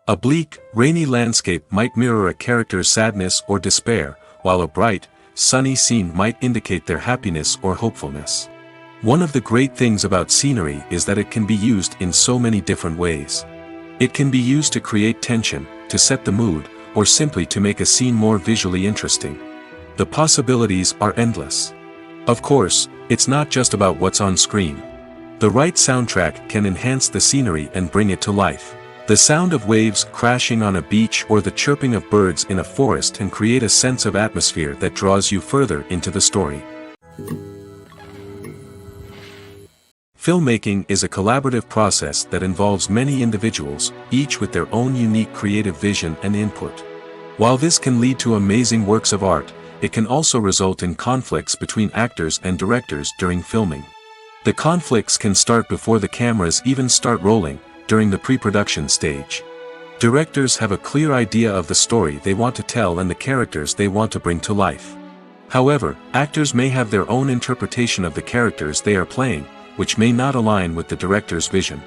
A bleak, rainy landscape might mirror a character's sadness or despair, while a bright, sunny scene might indicate their happiness or hopefulness. One of the great things about scenery is that it can be used in so many different ways. It can be used to create tension, to set the mood, or simply to make a scene more visually interesting. The possibilities are endless. Of course, it's not just about what's on screen. The right soundtrack can enhance the scenery and bring it to life. The sound of waves crashing on a beach or the chirping of birds in a forest can create a sense of atmosphere that draws you further into the story. Filmmaking is a collaborative process that involves many individuals, each with their own unique creative vision and input. While this can lead to amazing works of art, it can also result in conflicts between actors and directors during filming. The conflicts can start before the cameras even start rolling, during the pre-production stage. Directors have a clear idea of the story they want to tell and the characters they want to bring to life. However, actors may have their own interpretation of the characters they are playing, which may not align with the director's vision.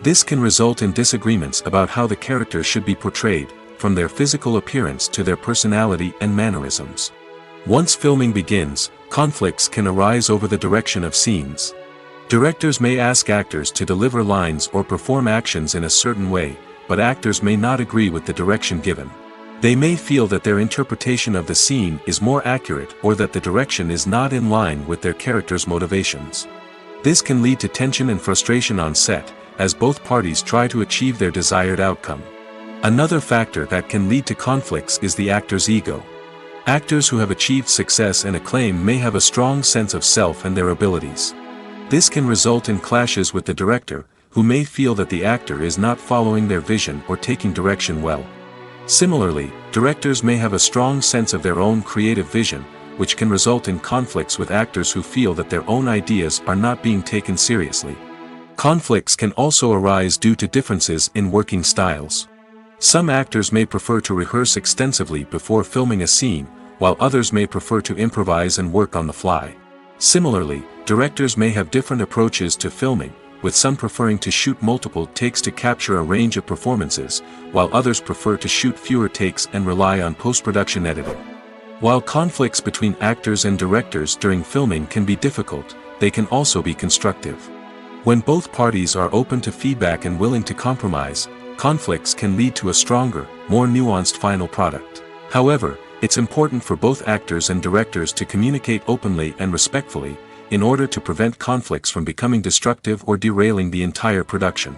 This can result in disagreements about how the characters should be portrayed, from their physical appearance to their personality and mannerisms. Once filming begins, conflicts can arise over the direction of scenes. Directors may ask actors to deliver lines or perform actions in a certain way, but actors may not agree with the direction given. They may feel that their interpretation of the scene is more accurate or that the direction is not in line with their character's motivations. This can lead to tension and frustration on set, as both parties try to achieve their desired outcome. Another factor that can lead to conflicts is the actor's ego. Actors who have achieved success and acclaim may have a strong sense of self and their abilities. This can result in clashes with the director, who may feel that the actor is not following their vision or taking direction well. Similarly, directors may have a strong sense of their own creative vision, which can result in conflicts with actors who feel that their own ideas are not being taken seriously. Conflicts can also arise due to differences in working styles. Some actors may prefer to rehearse extensively before filming a scene, while others may prefer to improvise and work on the fly. Similarly, directors may have different approaches to filming, with some preferring to shoot multiple takes to capture a range of performances, while others prefer to shoot fewer takes and rely on post-production editing. While conflicts between actors and directors during filming can be difficult, they can also be constructive. When both parties are open to feedback and willing to compromise, conflicts can lead to a stronger, more nuanced final product. However, it's important for both actors and directors to communicate openly and respectfully, in order to prevent conflicts from becoming destructive or derailing the entire production.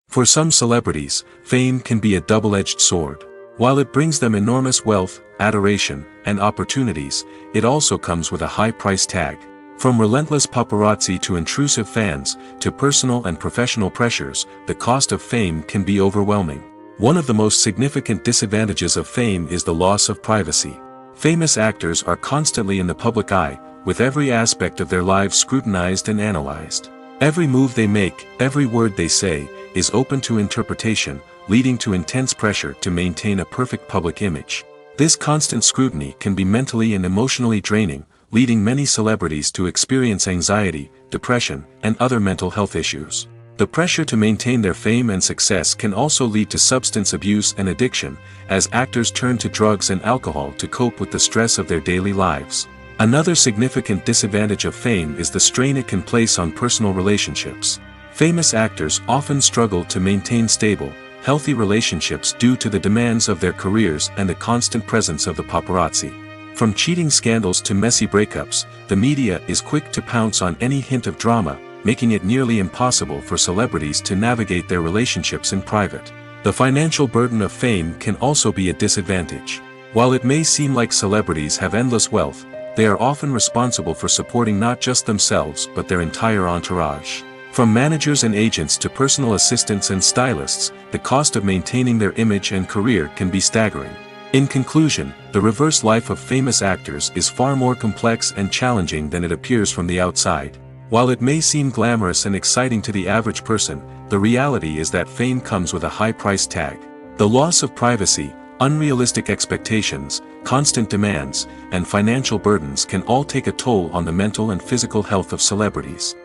For some celebrities, fame can be a double-edged sword. While it brings them enormous wealth, adoration, and opportunities, it also comes with a high price tag. From relentless paparazzi to intrusive fans, to personal and professional pressures, the cost of fame can be overwhelming. One of the most significant disadvantages of fame is the loss of privacy. Famous actors are constantly in the public eye, with every aspect of their lives scrutinized and analyzed. Every move they make, every word they say, is open to interpretation, leading to intense pressure to maintain a perfect public image. This constant scrutiny can be mentally and emotionally draining, leading many celebrities to experience anxiety, depression, and other mental health issues. The pressure to maintain their fame and success can also lead to substance abuse and addiction, as actors turn to drugs and alcohol to cope with the stress of their daily lives. Another significant disadvantage of fame is the strain it can place on personal relationships. Famous actors often struggle to maintain stable, healthy relationships due to the demands of their careers and the constant presence of the paparazzi. From cheating scandals to messy breakups, the media is quick to pounce on any hint of drama, making it nearly impossible for celebrities to navigate their relationships in private. The financial burden of fame can also be a disadvantage. While it may seem like celebrities have endless wealth, they are often responsible for supporting not just themselves but their entire entourage. From managers and agents to personal assistants and stylists, the cost of maintaining their image and career can be staggering. In conclusion, the reverse life of famous actors is far more complex and challenging than it appears from the outside. While it may seem glamorous and exciting to the average person, the reality is that fame comes with a high price tag. The loss of privacy, unrealistic expectations, constant demands, and financial burdens can all take a toll on the mental and physical health of celebrities.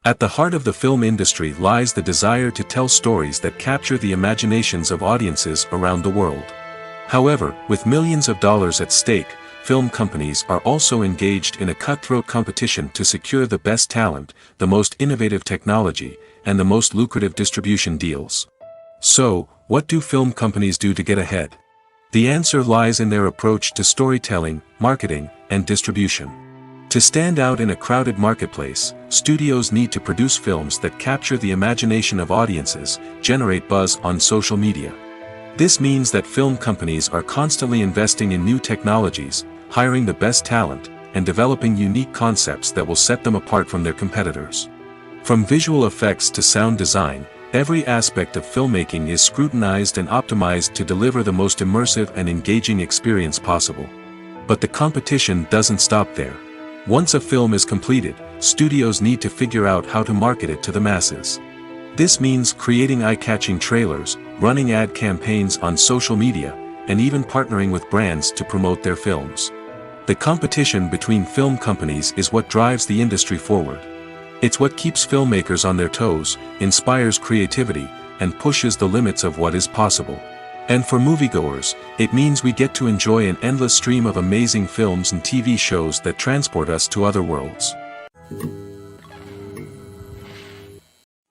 At the heart of the film industry lies the desire to tell stories that capture the imaginations of audiences around the world. However, with millions of dollars at stake, film companies are also engaged in a cutthroat competition to secure the best talent, the most innovative technology, and the most lucrative distribution deals. So, what do film companies do to get ahead? The answer lies in their approach to storytelling, marketing, and distribution. To stand out in a crowded marketplace, studios need to produce films that capture the imagination of audiences, generate buzz on social media. This means that film companies are constantly investing in new technologies, hiring the best talent, and developing unique concepts that will set them apart from their competitors. From visual effects to sound design, every aspect of filmmaking is scrutinized and optimized to deliver the most immersive and engaging experience possible. But the competition doesn't stop there. Once a film is completed, studios need to figure out how to market it to the masses. This means creating eye-catching trailers, running ad campaigns on social media, and even partnering with brands to promote their films. The competition between film companies is what drives the industry forward. It's what keeps filmmakers on their toes, inspires creativity, and pushes the limits of what is possible. And for moviegoers, it means we get to enjoy an endless stream of amazing films and TV shows that transport us to other worlds.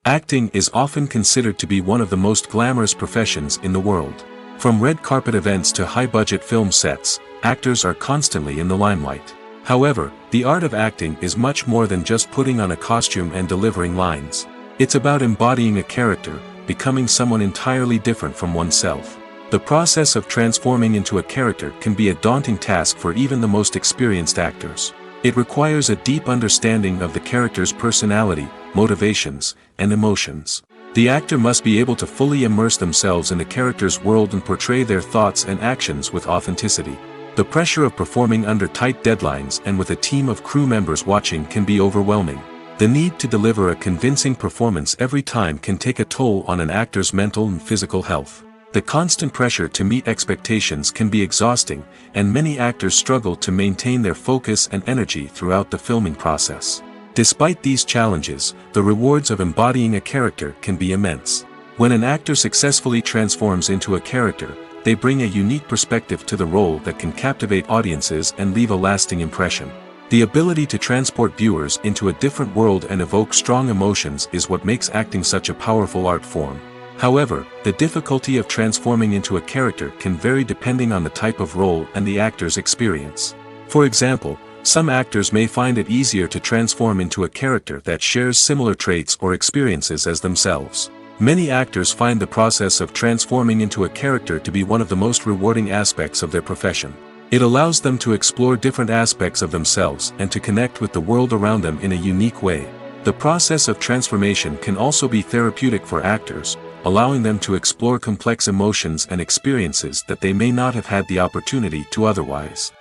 Acting is often considered to be one of the most glamorous professions in the world. From red carpet events to high-budget film sets, actors are constantly in the limelight. However, the art of acting is much more than just putting on a costume and delivering lines. It's about embodying a character, becoming someone entirely different from oneself. The process of transforming into a character can be a daunting task for even the most experienced actors. It requires a deep understanding of the character's personality, motivations, and emotions. The actor must be able to fully immerse themselves in the character's world and portray their thoughts and actions with authenticity. The pressure of performing under tight deadlines and with a team of crew members watching can be overwhelming. The need to deliver a convincing performance every time can take a toll on an actor's mental and physical health. The constant pressure to meet expectations can be exhausting, and many actors struggle to maintain their focus and energy throughout the filming process. Despite these challenges, the rewards of embodying a character can be immense. When an actor successfully transforms into a character, they bring a unique perspective to the role that can captivate audiences and leave a lasting impression. The ability to transport viewers into a different world and evoke strong emotions is what makes acting such a powerful art form. However, the difficulty of transforming into a character can vary depending on the type of role and the actor's experience. For example, some actors may find it easier to transform into a character that shares similar traits or experiences as themselves. Many actors find the process of transforming into a character to be one of the most rewarding aspects of their profession. It allows them to explore different aspects of themselves and to connect with the world around them in a unique way. The process of transformation can also be therapeutic for actors, allowing them to explore complex emotions and experiences that they may not have had the opportunity to otherwise.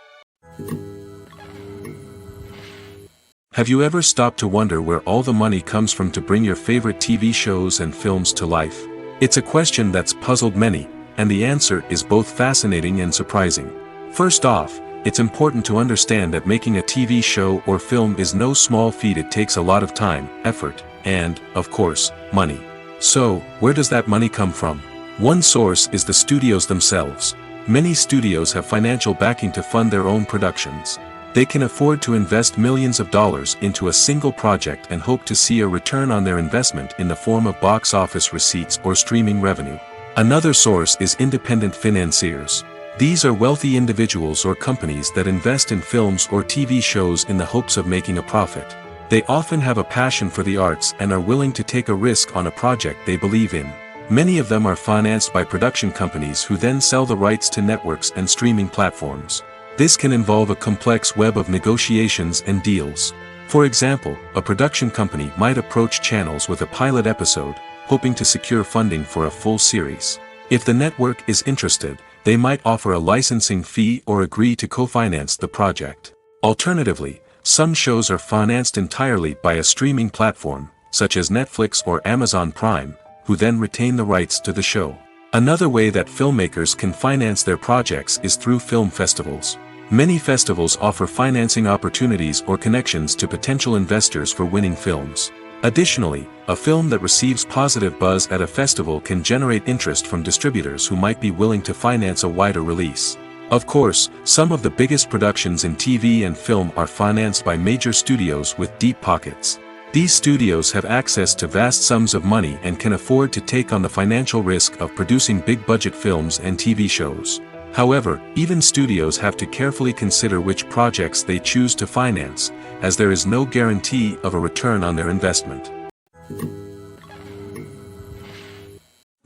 Have you ever stopped to wonder where all the money comes from to bring your favorite TV shows and films to life? It's a question that's puzzled many, and the answer is both fascinating and surprising. First off, it's important to understand that making a TV show or film is no small feat. It takes a lot of time, effort, and, of course, money. So, where does that money come from? One source is the studios themselves. Many studios have financial backing to fund their own productions. They can afford to invest millions of dollars into a single project and hope to see a return on their investment in the form of box office receipts or streaming revenue. Another source is independent financiers. These are wealthy individuals or companies that invest in films or TV shows in the hopes of making a profit. They often have a passion for the arts and are willing to take a risk on a project they believe in. Many of them are financed by production companies who then sell the rights to networks and streaming platforms. This can involve a complex web of negotiations and deals. For example, a production company might approach channels with a pilot episode, hoping to secure funding for a full series. If the network is interested, they might offer a licensing fee or agree to co-finance the project. Alternatively, some shows are financed entirely by a streaming platform, such as Netflix or Amazon Prime, who then retain the rights to the show. Another way that filmmakers can finance their projects is through film festivals. Many festivals offer financing opportunities or connections to potential investors for winning films. Additionally, a film that receives positive buzz at a festival can generate interest from distributors who might be willing to finance a wider release. Of course, some of the biggest productions in TV and film are financed by major studios with deep pockets. These studios have access to vast sums of money and can afford to take on the financial risk of producing big-budget films and TV shows. However, even studios have to carefully consider which projects they choose to finance, as there is no guarantee of a return on their investment.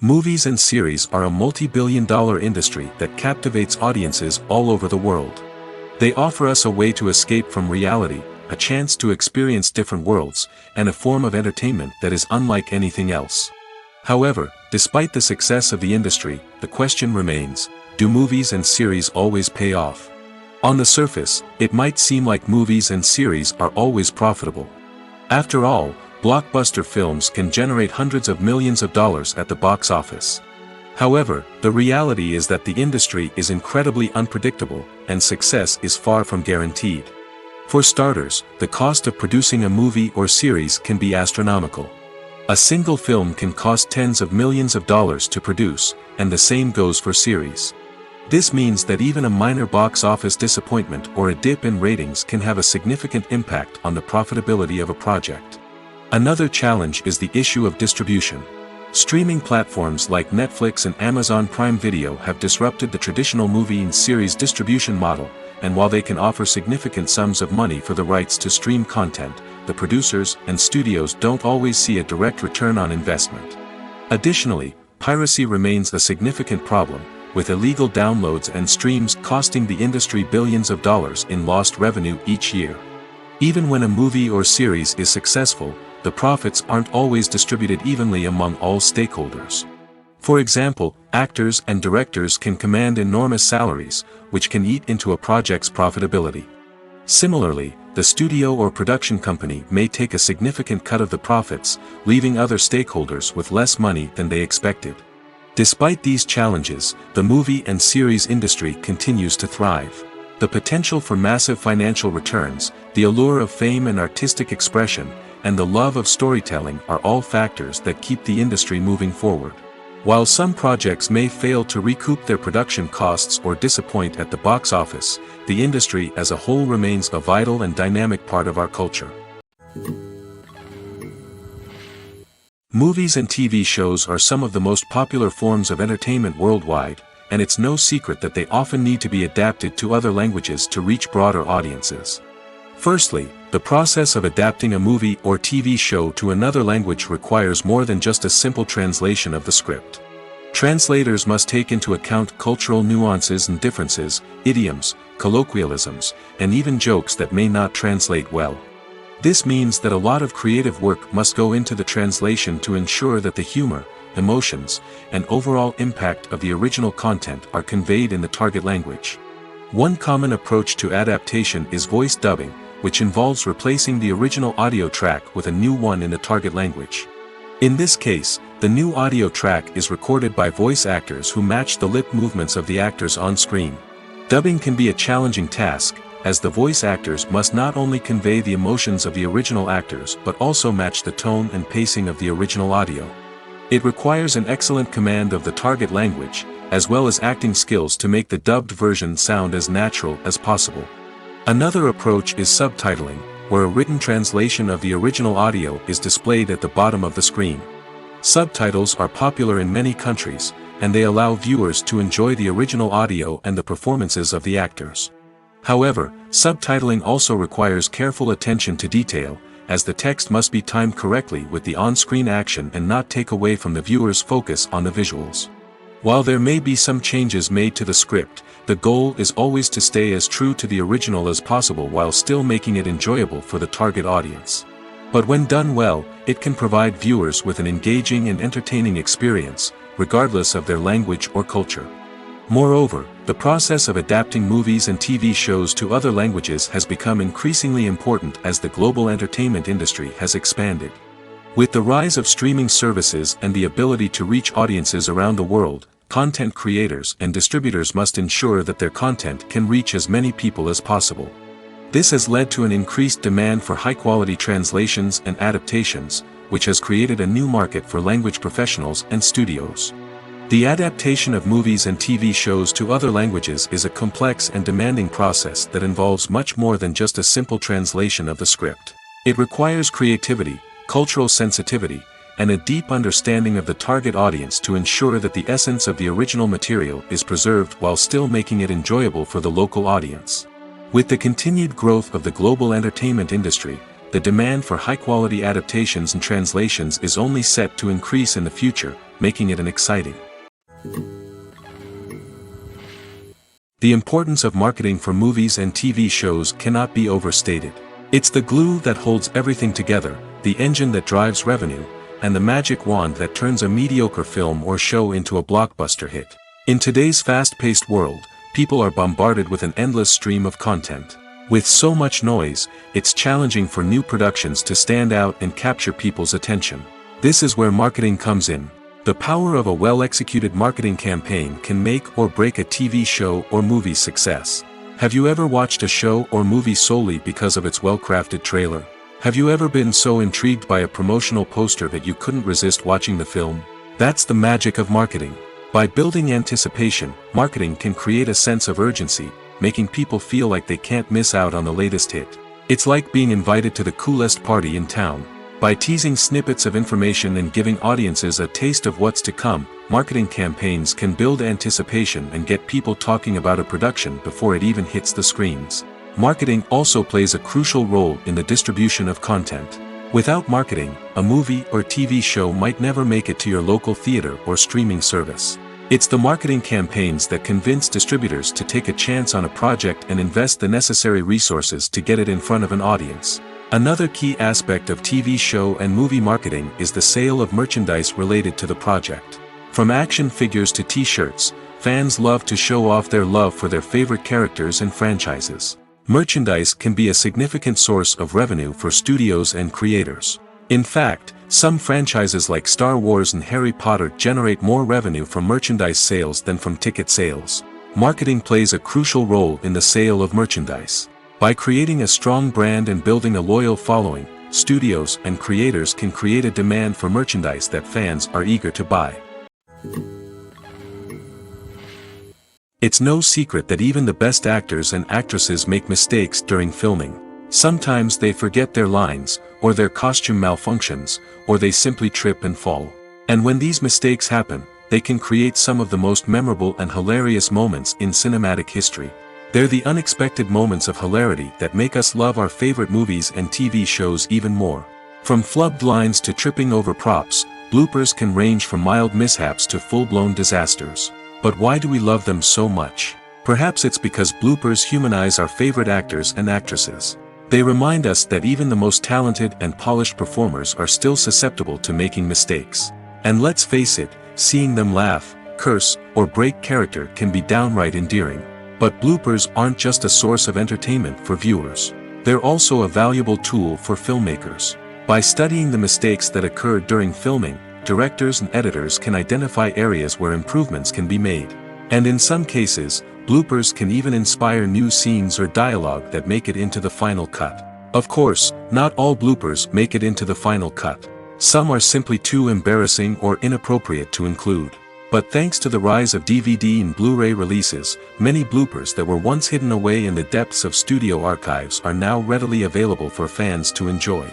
Movies and series are a multi-billion-dollar industry that captivates audiences all over the world. They offer us a way to escape from reality, a chance to experience different worlds, and a form of entertainment that is unlike anything else. However, despite the success of the industry, the question remains, do movies and series always pay off? On the surface, it might seem like movies and series are always profitable. After all, blockbuster films can generate hundreds of millions of dollars at the box office. However, the reality is that the industry is incredibly unpredictable, and success is far from guaranteed. For starters, the cost of producing a movie or series can be astronomical. A single film can cost tens of millions of dollars to produce, and the same goes for series. This means that even a minor box office disappointment or a dip in ratings can have a significant impact on the profitability of a project. Another challenge is the issue of distribution. Streaming platforms like Netflix and Amazon Prime Video have disrupted the traditional movie and series distribution model, and while they can offer significant sums of money for the rights to stream content, the producers and studios don't always see a direct return on investment. Additionally, piracy remains a significant problem, with illegal downloads and streams costing the industry billions of dollars in lost revenue each year. Even when a movie or series is successful, the profits aren't always distributed evenly among all stakeholders. For example, actors and directors can command enormous salaries, which can eat into a project's profitability. Similarly, the studio or production company may take a significant cut of the profits, leaving other stakeholders with less money than they expected. Despite these challenges, the movie and series industry continues to thrive. The potential for massive financial returns, the allure of fame and artistic expression, and the love of storytelling are all factors that keep the industry moving forward. While some projects may fail to recoup their production costs or disappoint at the box office, the industry as a whole remains a vital and dynamic part of our culture. Movies and TV shows are some of the most popular forms of entertainment worldwide, and it's no secret that they often need to be adapted to other languages to reach broader audiences. Firstly, the process of adapting a movie or TV show to another language requires more than just a simple translation of the script. Translators must take into account cultural nuances and differences, idioms, colloquialisms, and even jokes that may not translate well. This means that a lot of creative work must go into the translation to ensure that the humor, emotions, and overall impact of the original content are conveyed in the target language. One common approach to adaptation is voice dubbing, which involves replacing the original audio track with a new one in the target language. In this case, the new audio track is recorded by voice actors who match the lip movements of the actors on screen. Dubbing can be a challenging task, as the voice actors must not only convey the emotions of the original actors but also match the tone and pacing of the original audio. It requires an excellent command of the target language, as well as acting skills to make the dubbed version sound as natural as possible. Another approach is subtitling, where a written translation of the original audio is displayed at the bottom of the screen. Subtitles are popular in many countries, and they allow viewers to enjoy the original audio and the performances of the actors. However, subtitling also requires careful attention to detail, as the text must be timed correctly with the on-screen action and not take away from the viewer's focus on the visuals. While there may be some changes made to the script, the goal is always to stay as true to the original as possible while still making it enjoyable for the target audience. But when done well, it can provide viewers with an engaging and entertaining experience, regardless of their language or culture. Moreover, the process of adapting movies and TV shows to other languages has become increasingly important as the global entertainment industry has expanded. With the rise of streaming services and the ability to reach audiences around the world, content creators and distributors must ensure that their content can reach as many people as possible. This has led to an increased demand for high-quality translations and adaptations, which has created a new market for language professionals and studios. The adaptation of movies and TV shows to other languages is a complex and demanding process that involves much more than just a simple translation of the script. It requires creativity, cultural sensitivity, and a deep understanding of the target audience to ensure that the essence of the original material is preserved while still making it enjoyable for the local audience. With the continued growth of the global entertainment industry, the demand for high-quality adaptations and translations is only set to increase in the future, making it an exciting. The importance of marketing for movies and TV shows cannot be overstated. It's the glue that holds everything together, the engine that drives revenue, and the magic wand that turns a mediocre film or show into a blockbuster hit. In today's fast-paced world, people are bombarded with an endless stream of content. With so much noise, it's challenging for new productions to stand out and capture people's attention. This is where marketing comes in. The power of a well-executed marketing campaign can make or break a TV show or movie's success. Have you ever watched a show or movie solely because of its well-crafted trailer? Have you ever been so intrigued by a promotional poster that you couldn't resist watching the film? That's the magic of marketing. By building anticipation, marketing can create a sense of urgency, making people feel like they can't miss out on the latest hit. It's like being invited to the coolest party in town. By teasing snippets of information and giving audiences a taste of what's to come, marketing campaigns can build anticipation and get people talking about a production before it even hits the screens. Marketing also plays a crucial role in the distribution of content. Without marketing, a movie or TV show might never make it to your local theater or streaming service. It's the marketing campaigns that convince distributors to take a chance on a project and invest the necessary resources to get it in front of an audience. Another key aspect of TV show and movie marketing is the sale of merchandise related to the project. From action figures to t-shirts, fans love to show off their love for their favorite characters and franchises. Merchandise can be a significant source of revenue for studios and creators. In fact, some franchises like Star Wars and Harry Potter generate more revenue from merchandise sales than from ticket sales. Marketing plays a crucial role in the sale of merchandise. By creating a strong brand and building a loyal following, studios and creators can create a demand for merchandise that fans are eager to buy. It's no secret that even the best actors and actresses make mistakes during filming. Sometimes they forget their lines, or their costume malfunctions, or they simply trip and fall. And when these mistakes happen, they can create some of the most memorable and hilarious moments in cinematic history. They're the unexpected moments of hilarity that make us love our favorite movies and TV shows even more. From flubbed lines to tripping over props, bloopers can range from mild mishaps to full-blown disasters. But why do we love them so much? Perhaps it's because bloopers humanize our favorite actors and actresses. They remind us that even the most talented and polished performers are still susceptible to making mistakes. And let's face it, seeing them laugh, curse, or break character can be downright endearing. But bloopers aren't just a source of entertainment for viewers. They're also a valuable tool for filmmakers. By studying the mistakes that occurred during filming, directors and editors can identify areas where improvements can be made. And in some cases, bloopers can even inspire new scenes or dialogue that make it into the final cut. Of course, not all bloopers make it into the final cut. Some are simply too embarrassing or inappropriate to include. But thanks to the rise of DVD and Blu-ray releases, many bloopers that were once hidden away in the depths of studio archives are now readily available for fans to enjoy.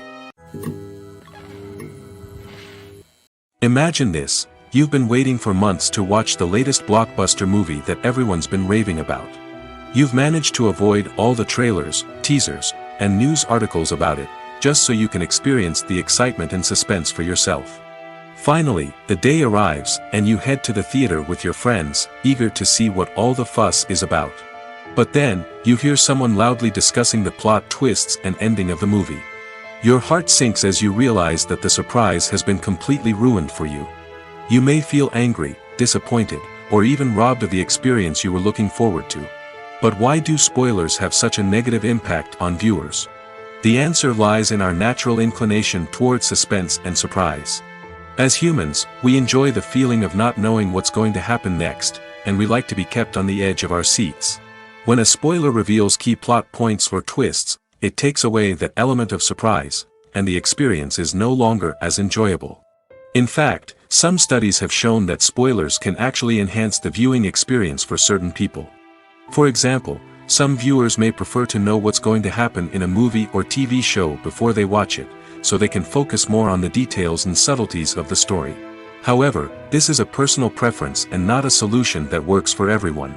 Imagine this, you've been waiting for months to watch the latest blockbuster movie that everyone's been raving about. You've managed to avoid all the trailers, teasers, and news articles about it, just so you can experience the excitement and suspense for yourself. Finally, the day arrives, and you head to the theater with your friends, eager to see what all the fuss is about. But then, you hear someone loudly discussing the plot twists and ending of the movie. Your heart sinks as you realize that the surprise has been completely ruined for you. You may feel angry, disappointed, or even robbed of the experience you were looking forward to. But why do spoilers have such a negative impact on viewers? The answer lies in our natural inclination towards suspense and surprise. As humans, we enjoy the feeling of not knowing what's going to happen next, and we like to be kept on the edge of our seats. When a spoiler reveals key plot points or twists, it takes away that element of surprise, and the experience is no longer as enjoyable. In fact, some studies have shown that spoilers can actually enhance the viewing experience for certain people. For example, some viewers may prefer to know what's going to happen in a movie or TV show before they watch it, so they can focus more on the details and subtleties of the story. However, this is a personal preference and not a solution that works for everyone.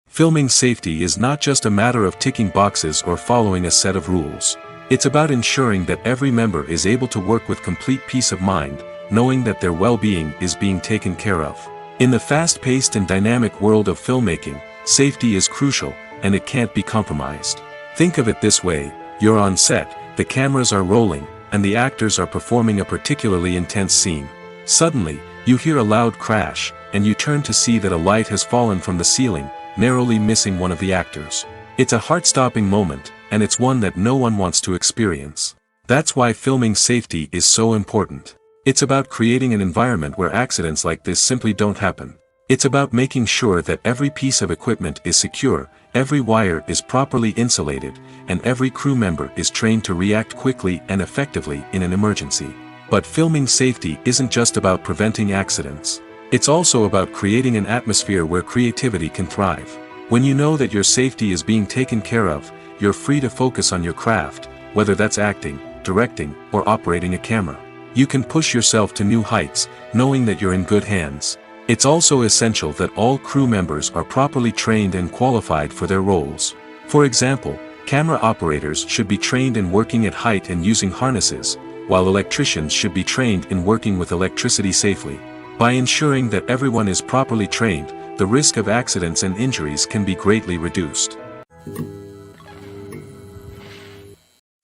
Filming safety is not just a matter of ticking boxes or following a set of rules. It's about ensuring that every member is able to work with complete peace of mind, knowing that their well-being is being taken care of. In the fast-paced and dynamic world of filmmaking, safety is crucial, and it can't be compromised. Think of it this way, you're on set, the cameras are rolling, and the actors are performing a particularly intense scene. Suddenly, you hear a loud crash, and you turn to see that a light has fallen from the ceiling, narrowly missing one of the actors. It's a heart-stopping moment, and it's one that no one wants to experience. That's why filming safety is so important. It's about creating an environment where accidents like this simply don't happen. It's about making sure that every piece of equipment is secure, every wire is properly insulated, and every crew member is trained to react quickly and effectively in an emergency. But filming safety isn't just about preventing accidents. It's also about creating an atmosphere where creativity can thrive. When you know that your safety is being taken care of, you're free to focus on your craft, whether that's acting, directing, or operating a camera. You can push yourself to new heights, knowing that you're in good hands. It's also essential that all crew members are properly trained and qualified for their roles. For example, camera operators should be trained in working at height and using harnesses, while electricians should be trained in working with electricity safely. By ensuring that everyone is properly trained, the risk of accidents and injuries can be greatly reduced.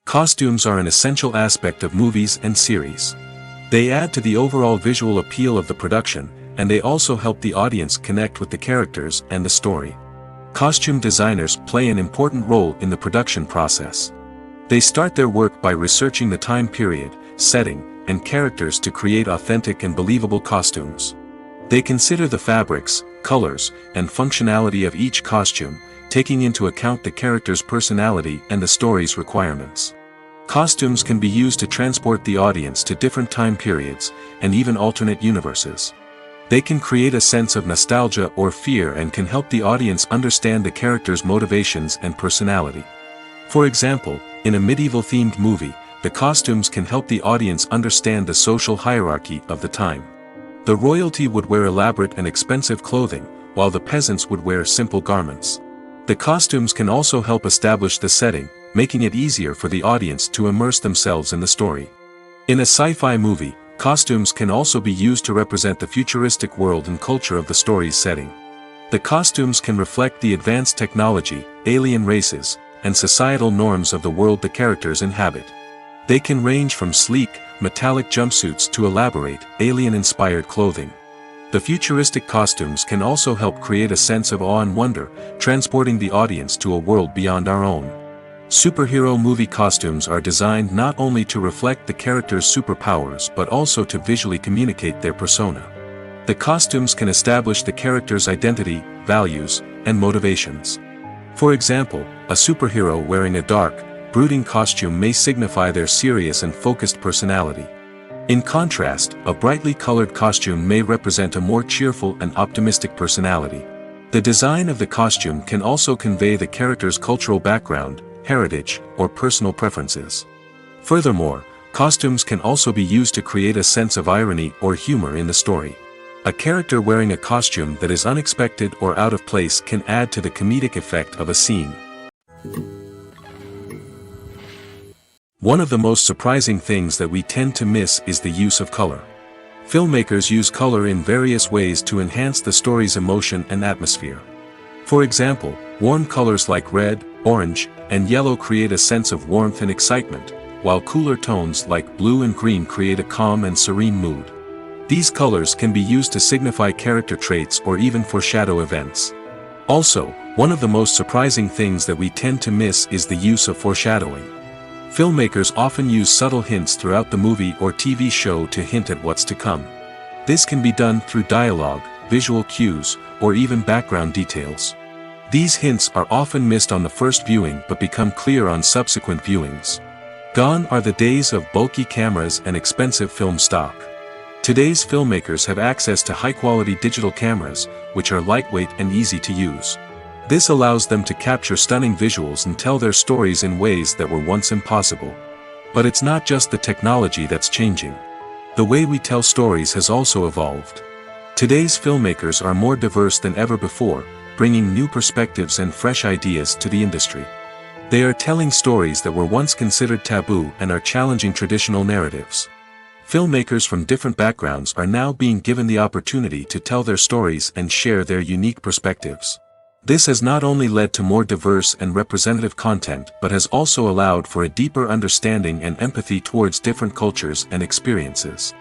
Costumes are an essential aspect of movies and series. They add to the overall visual appeal of the production, and they also help the audience connect with the characters and the story. Costume designers play an important role in the production process. They start their work by researching the time period, setting, and characters to create authentic and believable costumes. They consider the fabrics, colors, and functionality of each costume, taking into account the character's personality and the story's requirements. Costumes can be used to transport the audience to different time periods, and even alternate universes. They can create a sense of nostalgia or fear and can help the audience understand the character's motivations and personality. For example, in a medieval-themed movie, the costumes can help the audience understand the social hierarchy of the time. The royalty would wear elaborate and expensive clothing, while the peasants would wear simple garments. The costumes can also help establish the setting, making it easier for the audience to immerse themselves in the story. In a sci-fi movie, costumes can also be used to represent the futuristic world and culture of the story's setting. The costumes can reflect the advanced technology, alien races, and societal norms of the world the characters inhabit. They can range from sleek, metallic jumpsuits to elaborate, alien-inspired clothing. The futuristic costumes can also help create a sense of awe and wonder, transporting the audience to a world beyond our own. Superhero movie costumes are designed not only to reflect the character's superpowers but also to visually communicate their persona. The costumes can establish the character's identity, values, and motivations. For example, a superhero wearing a dark, brooding costume may signify their serious and focused personality. In contrast, a brightly colored costume may represent a more cheerful and optimistic personality. The design of the costume can also convey the character's cultural background, heritage, or personal preferences. Furthermore, costumes can also be used to create a sense of irony or humor in the story. A character wearing a costume that is unexpected or out of place can add to the comedic effect of a scene. One of the most surprising things that we tend to miss is the use of color. Filmmakers use color in various ways to enhance the story's emotion and atmosphere. For example, warm colors like red, orange, and yellow create a sense of warmth and excitement, while cooler tones like blue and green create a calm and serene mood. These colors can be used to signify character traits or even foreshadow events. Also, one of the most surprising things that we tend to miss is the use of foreshadowing. Filmmakers often use subtle hints throughout the movie or TV show to hint at what's to come. This can be done through dialogue, visual cues, or even background details. These hints are often missed on the first viewing but become clear on subsequent viewings. Gone are the days of bulky cameras and expensive film stock. Today's filmmakers have access to high-quality digital cameras, which are lightweight and easy to use. This allows them to capture stunning visuals and tell their stories in ways that were once impossible. But it's not just the technology that's changing. The way we tell stories has also evolved. Today's filmmakers are more diverse than ever before, bringing new perspectives and fresh ideas to the industry. They are telling stories that were once considered taboo and are challenging traditional narratives. Filmmakers from different backgrounds are now being given the opportunity to tell their stories and share their unique perspectives. This has not only led to more diverse and representative content but has also allowed for a deeper understanding and empathy towards different cultures and experiences.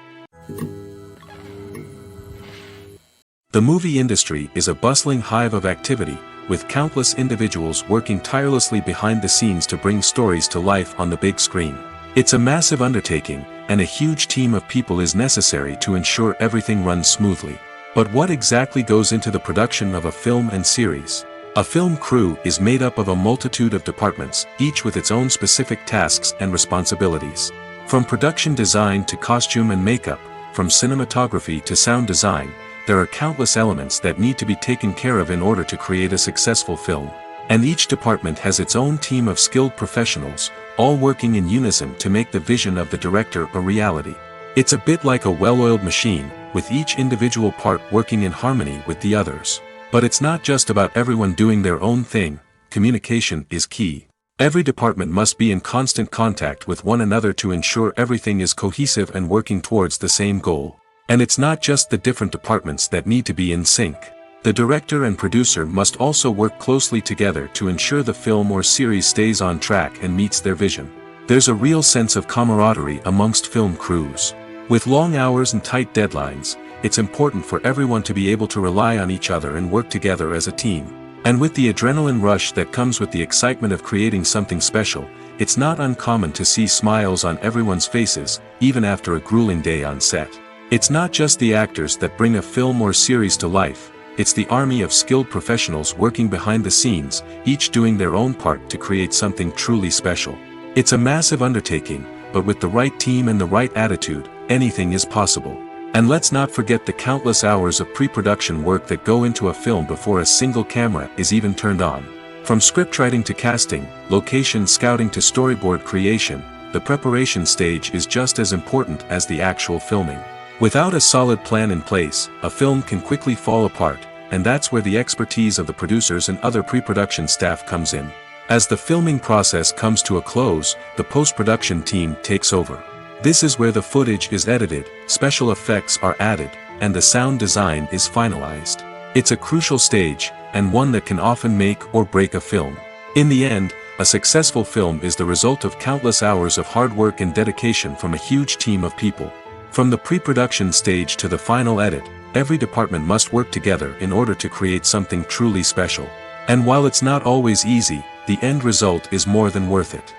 The movie industry is a bustling hive of activity, with countless individuals working tirelessly behind the scenes to bring stories to life on the big screen. It's a massive undertaking, and a huge team of people is necessary to ensure everything runs smoothly. But what exactly goes into the production of a film and series? A film crew is made up of a multitude of departments, each with its own specific tasks and responsibilities. From production design to costume and makeup, from cinematography to sound design, there are countless elements that need to be taken care of in order to create a successful film. And each department has its own team of skilled professionals, all working in unison to make the vision of the director a reality. It's a bit like a well-oiled machine, with each individual part working in harmony with the others. But it's not just about everyone doing their own thing. Communication is key. Every department must be in constant contact with one another to ensure everything is cohesive and working towards the same goal. And it's not just the different departments that need to be in sync. The director and producer must also work closely together to ensure the film or series stays on track and meets their vision. There's a real sense of camaraderie amongst film crews. With long hours and tight deadlines, it's important for everyone to be able to rely on each other and work together as a team. And with the adrenaline rush that comes with the excitement of creating something special, it's not uncommon to see smiles on everyone's faces, even after a grueling day on set. It's not just the actors that bring a film or series to life, it's the army of skilled professionals working behind the scenes, each doing their own part to create something truly special. It's a massive undertaking, but with the right team and the right attitude, anything is possible. And let's not forget the countless hours of pre-production work that go into a film before a single camera is even turned on. From scriptwriting to casting, location scouting to storyboard creation, the preparation stage is just as important as the actual filming. Without a solid plan in place, a film can quickly fall apart, and that's where the expertise of the producers and other pre-production staff comes in. As the filming process comes to a close, the post-production team takes over. This is where the footage is edited, special effects are added, and the sound design is finalized. It's a crucial stage, and one that can often make or break a film. In the end, a successful film is the result of countless hours of hard work and dedication from a huge team of people. From the pre-production stage to the final edit, every department must work together in order to create something truly special. And while it's not always easy, the end result is more than worth it.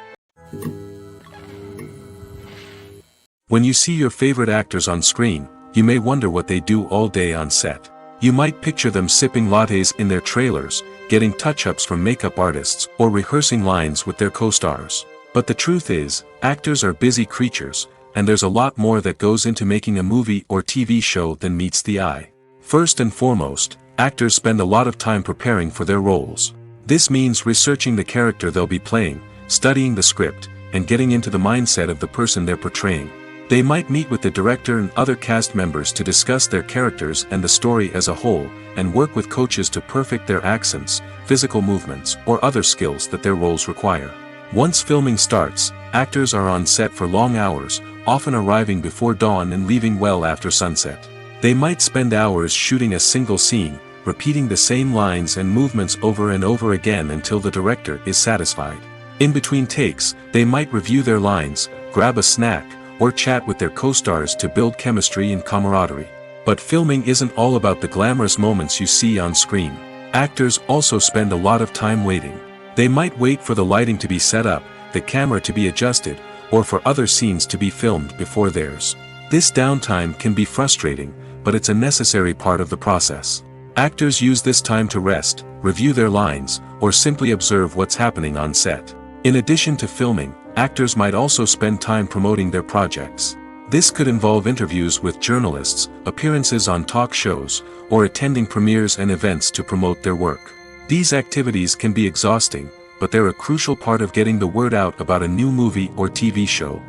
When you see your favorite actors on screen, you may wonder what they do all day on set. You might picture them sipping lattes in their trailers, getting touch-ups from makeup artists, or rehearsing lines with their co-stars. But the truth is, actors are busy creatures, and there's a lot more that goes into making a movie or TV show than meets the eye. First and foremost, actors spend a lot of time preparing for their roles. This means researching the character they'll be playing, studying the script, and getting into the mindset of the person they're portraying. They might meet with the director and other cast members to discuss their characters and the story as a whole, and work with coaches to perfect their accents, physical movements, or other skills that their roles require. Once filming starts, actors are on set for long hours, often arriving before dawn and leaving well after sunset. They might spend hours shooting a single scene, repeating the same lines and movements over and over again until the director is satisfied. In between takes, they might review their lines, grab a snack, or chat with their co-stars to build chemistry and camaraderie. But filming isn't all about the glamorous moments you see on screen. Actors also spend a lot of time waiting. They might wait for the lighting to be set up, the camera to be adjusted, or for other scenes to be filmed before theirs. This downtime can be frustrating, but it's a necessary part of the process. Actors use this time to rest, review their lines, or simply observe what's happening on set. In addition to filming, actors might also spend time promoting their projects. This could involve interviews with journalists, appearances on talk shows, or attending premieres and events to promote their work. These activities can be exhausting, but they're a crucial part of getting the word out about a new movie or TV show.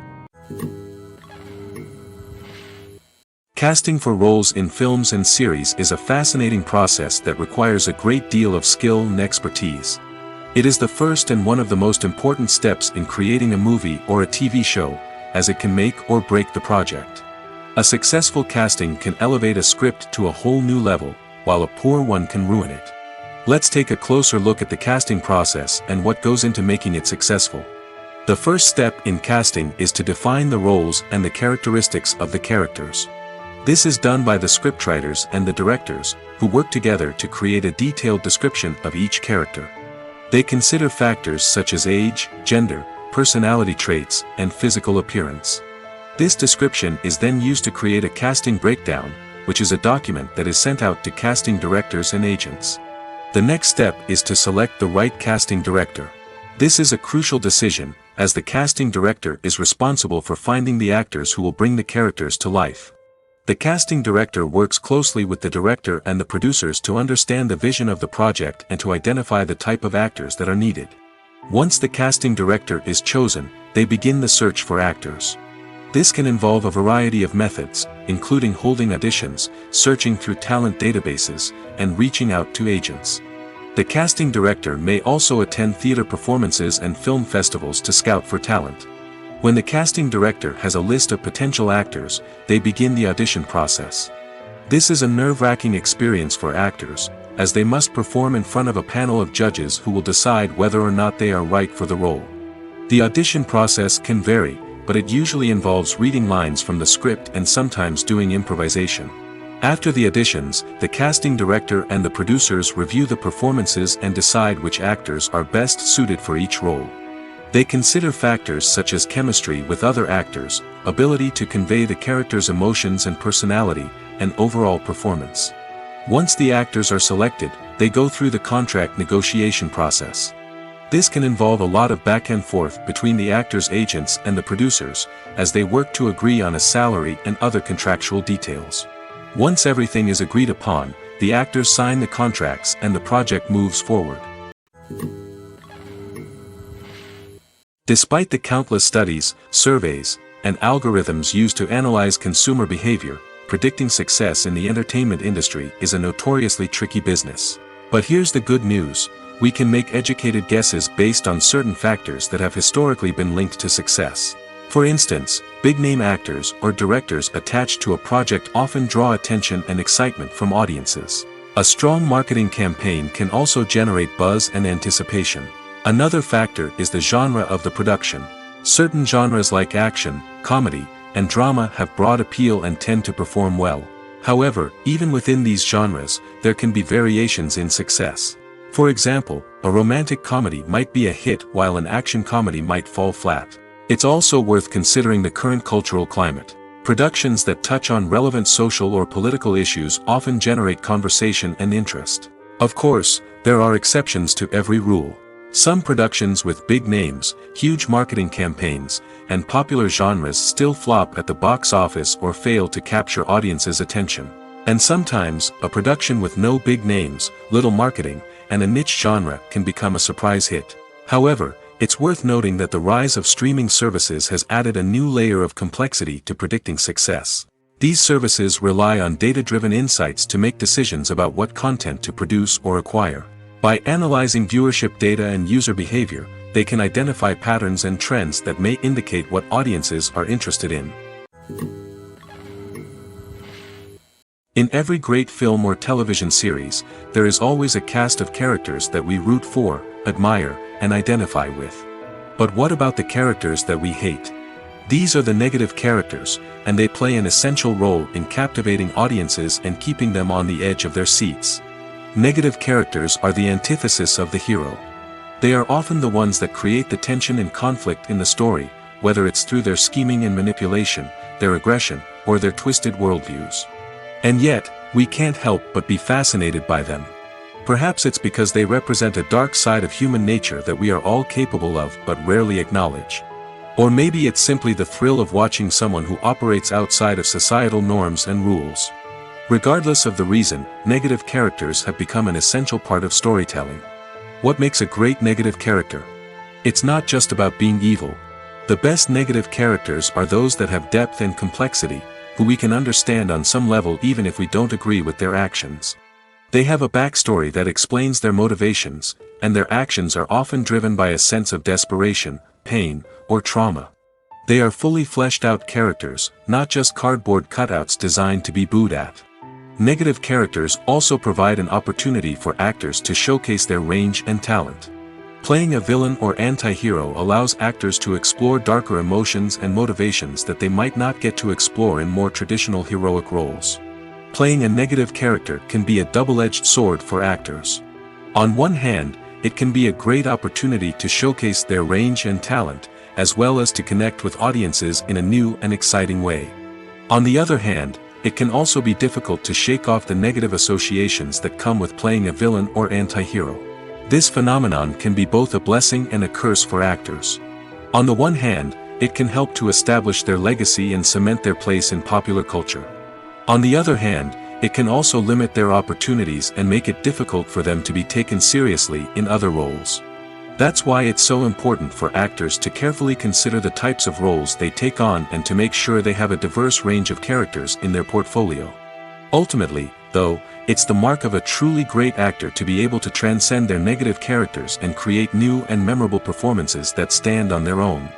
Casting for roles in films and series is a fascinating process that requires a great deal of skill and expertise. It is the first and one of the most important steps in creating a movie or a TV show, as it can make or break the project. A successful casting can elevate a script to a whole new level, while a poor one can ruin it. Let's take a closer look at the casting process and what goes into making it successful. The first step in casting is to define the roles and the characteristics of the characters. This is done by the scriptwriters and the directors, who work together to create a detailed description of each character. They consider factors such as age, gender, personality traits, and physical appearance. This description is then used to create a casting breakdown, which is a document that is sent out to casting directors and agents. The next step is to select the right casting director. This is a crucial decision, as the casting director is responsible for finding the actors who will bring the characters to life. The casting director works closely with the director and the producers to understand the vision of the project and to identify the type of actors that are needed. Once the casting director is chosen, they begin the search for actors. This can involve a variety of methods, including holding auditions, searching through talent databases, and reaching out to agents. The casting director may also attend theater performances and film festivals to scout for talent. When the casting director has a list of potential actors, they begin the audition process. This is a nerve-wracking experience for actors, as they must perform in front of a panel of judges who will decide whether or not they are right for the role. The audition process can vary, but it usually involves reading lines from the script and sometimes doing improvisation. After the auditions, the casting director and the producers review the performances and decide which actors are best suited for each role. They consider factors such as chemistry with other actors, ability to convey the character's emotions and personality, and overall performance. Once the actors are selected, they go through the contract negotiation process. This can involve a lot of back and forth between the actors' agents and the producers, as they work to agree on a salary and other contractual details. Once everything is agreed upon, the actors sign the contracts and the project moves forward. Despite the countless studies, surveys, and algorithms used to analyze consumer behavior, predicting success in the entertainment industry is a notoriously tricky business. But here's the good news: we can make educated guesses based on certain factors that have historically been linked to success. For instance, big-name actors or directors attached to a project often draw attention and excitement from audiences. A strong marketing campaign can also generate buzz and anticipation. Another factor is the genre of the production. Certain genres like action, comedy, and drama have broad appeal and tend to perform well. However, even within these genres, there can be variations in success. For example, a romantic comedy might be a hit while an action comedy might fall flat. It's also worth considering the current cultural climate. Productions that touch on relevant social or political issues often generate conversation and interest. Of course, there are exceptions to every rule. Some productions with big names, huge marketing campaigns, and popular genres still flop at the box office or fail to capture audiences' attention. And sometimes, a production with no big names, little marketing, and a niche genre can become a surprise hit. However, it's worth noting that the rise of streaming services has added a new layer of complexity to predicting success. These services rely on data-driven insights to make decisions about what content to produce or acquire. By analyzing viewership data and user behavior, they can identify patterns and trends that may indicate what audiences are interested in. In every great film or television series, there is always a cast of characters that we root for, admire, and identify with. But what about the characters that we hate? These are the negative characters, and they play an essential role in captivating audiences and keeping them on the edge of their seats. Negative characters are the antithesis of the hero. They are often the ones that create the tension and conflict in the story, whether it's through their scheming and manipulation, their aggression, or their twisted worldviews. And yet, we can't help but be fascinated by them. Perhaps it's because they represent a dark side of human nature that we are all capable of but rarely acknowledge. Or maybe it's simply the thrill of watching someone who operates outside of societal norms and rules. Regardless of the reason, negative characters have become an essential part of storytelling. What makes a great negative character? It's not just about being evil. The best negative characters are those that have depth and complexity, who we can understand on some level even if we don't agree with their actions. They have a backstory that explains their motivations, and their actions are often driven by a sense of desperation, pain, or trauma. They are fully fleshed out characters, not just cardboard cutouts designed to be booed at. Negative characters also provide an opportunity for actors to showcase their range and talent. Playing a villain or anti-hero allows actors to explore darker emotions and motivations that they might not get to explore in more traditional heroic roles. Playing a negative character can be a double-edged sword for actors. On one hand, it can be a great opportunity to showcase their range and talent, as well as to connect with audiences in a new and exciting way. On the other hand, it can also be difficult to shake off the negative associations that come with playing a villain or anti-hero. This phenomenon can be both a blessing and a curse for actors. On the one hand, it can help to establish their legacy and cement their place in popular culture. On the other hand, it can also limit their opportunities and make it difficult for them to be taken seriously in other roles. That's why it's so important for actors to carefully consider the types of roles they take on and to make sure they have a diverse range of characters in their portfolio. Ultimately, though, It's the mark of a truly great actor to be able to transcend their negative characters and create new and memorable performances that stand on their own.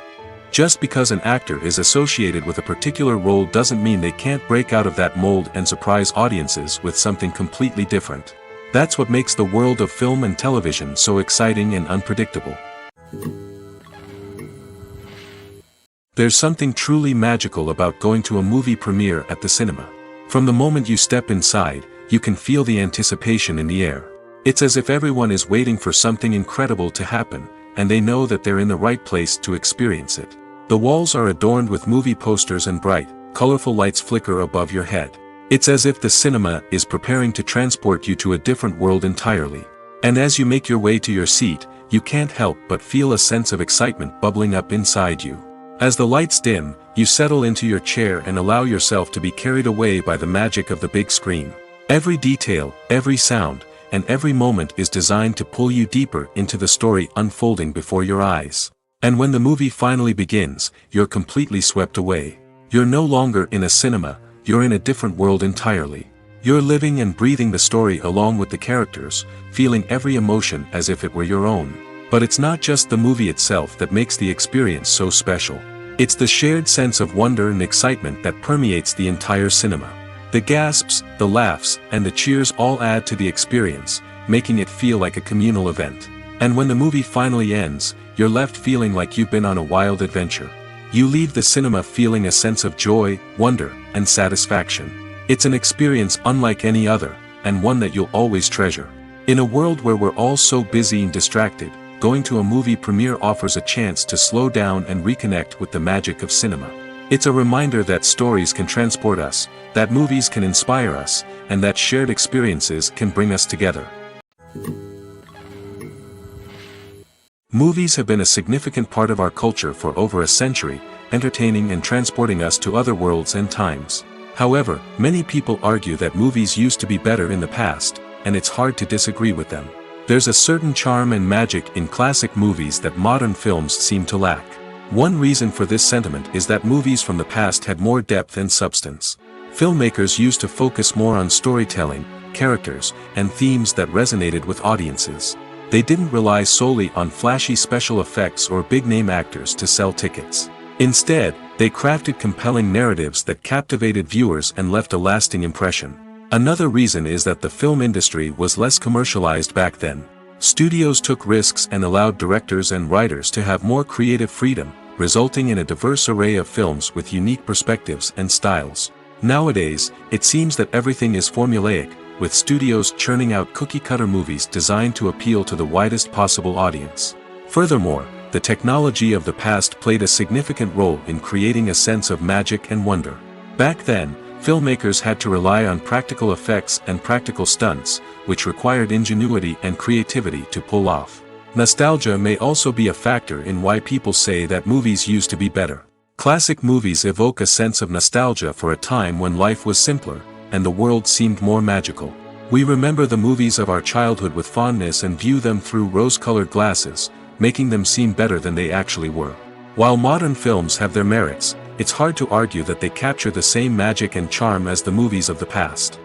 Just because an actor is associated with a particular role doesn't mean they can't break out of that mold and surprise audiences with something completely different. That's what makes the world of film and television so exciting and unpredictable. There's something truly magical about going to a movie premiere at the cinema. From the moment you step inside, you can feel the anticipation in the air. It's as if everyone is waiting for something incredible to happen, and they know that they're in the right place to experience it. The walls are adorned with movie posters and bright, colorful lights flicker above your head. It's as if the cinema is preparing to transport you to a different world entirely. And as you make your way to your seat, you can't help but feel a sense of excitement bubbling up inside you. As the lights dim, you settle into your chair and allow yourself to be carried away by the magic of the big screen. Every detail, every sound, and every moment is designed to pull you deeper into the story unfolding before your eyes. And when the movie finally begins, you're completely swept away. You're no longer in a cinema, you're in a different world entirely. You're living and breathing the story along with the characters, feeling every emotion as if it were your own. But it's not just the movie itself that makes the experience so special. It's the shared sense of wonder and excitement that permeates the entire cinema. The gasps, the laughs, and the cheers all add to the experience, making it feel like a communal event. And when the movie finally ends, you're left feeling like you've been on a wild adventure. You leave the cinema feeling a sense of joy, wonder, and satisfaction. It's an experience unlike any other, and one that you'll always treasure. In a world where we're all so busy and distracted, going to a movie premiere offers a chance to slow down and reconnect with the magic of cinema. It's a reminder that stories can transport us, that movies can inspire us, and that shared experiences can bring us together. Movies have been a significant part of our culture for over a century, entertaining and transporting us to other worlds and times. However, many people argue that movies used to be better in the past, and it's hard to disagree with them. There's a certain charm and magic in classic movies that modern films seem to lack. One reason for this sentiment is that movies from the past had more depth and substance. Filmmakers used to focus more on storytelling, characters, and themes that resonated with audiences. They didn't rely solely on flashy special effects or big-name actors to sell tickets. Instead, they crafted compelling narratives that captivated viewers and left a lasting impression. Another reason is that the film industry was less commercialized back then. Studios took risks and allowed directors and writers to have more creative freedom, resulting in a diverse array of films with unique perspectives and styles. Nowadays, it seems that everything is formulaic, with studios churning out cookie-cutter movies designed to appeal to the widest possible audience. Furthermore, the technology of the past played a significant role in creating a sense of magic and wonder. Back then, filmmakers had to rely on practical effects and practical stunts, which required ingenuity and creativity to pull off. Nostalgia may also be a factor in why people say that movies used to be better. Classic movies evoke a sense of nostalgia for a time when life was simpler, and the world seemed more magical. We remember the movies of our childhood with fondness and view them through rose-colored glasses, making them seem better than they actually were. While modern films have their merits, it's hard to argue that they capture the same magic and charm as the movies of the past.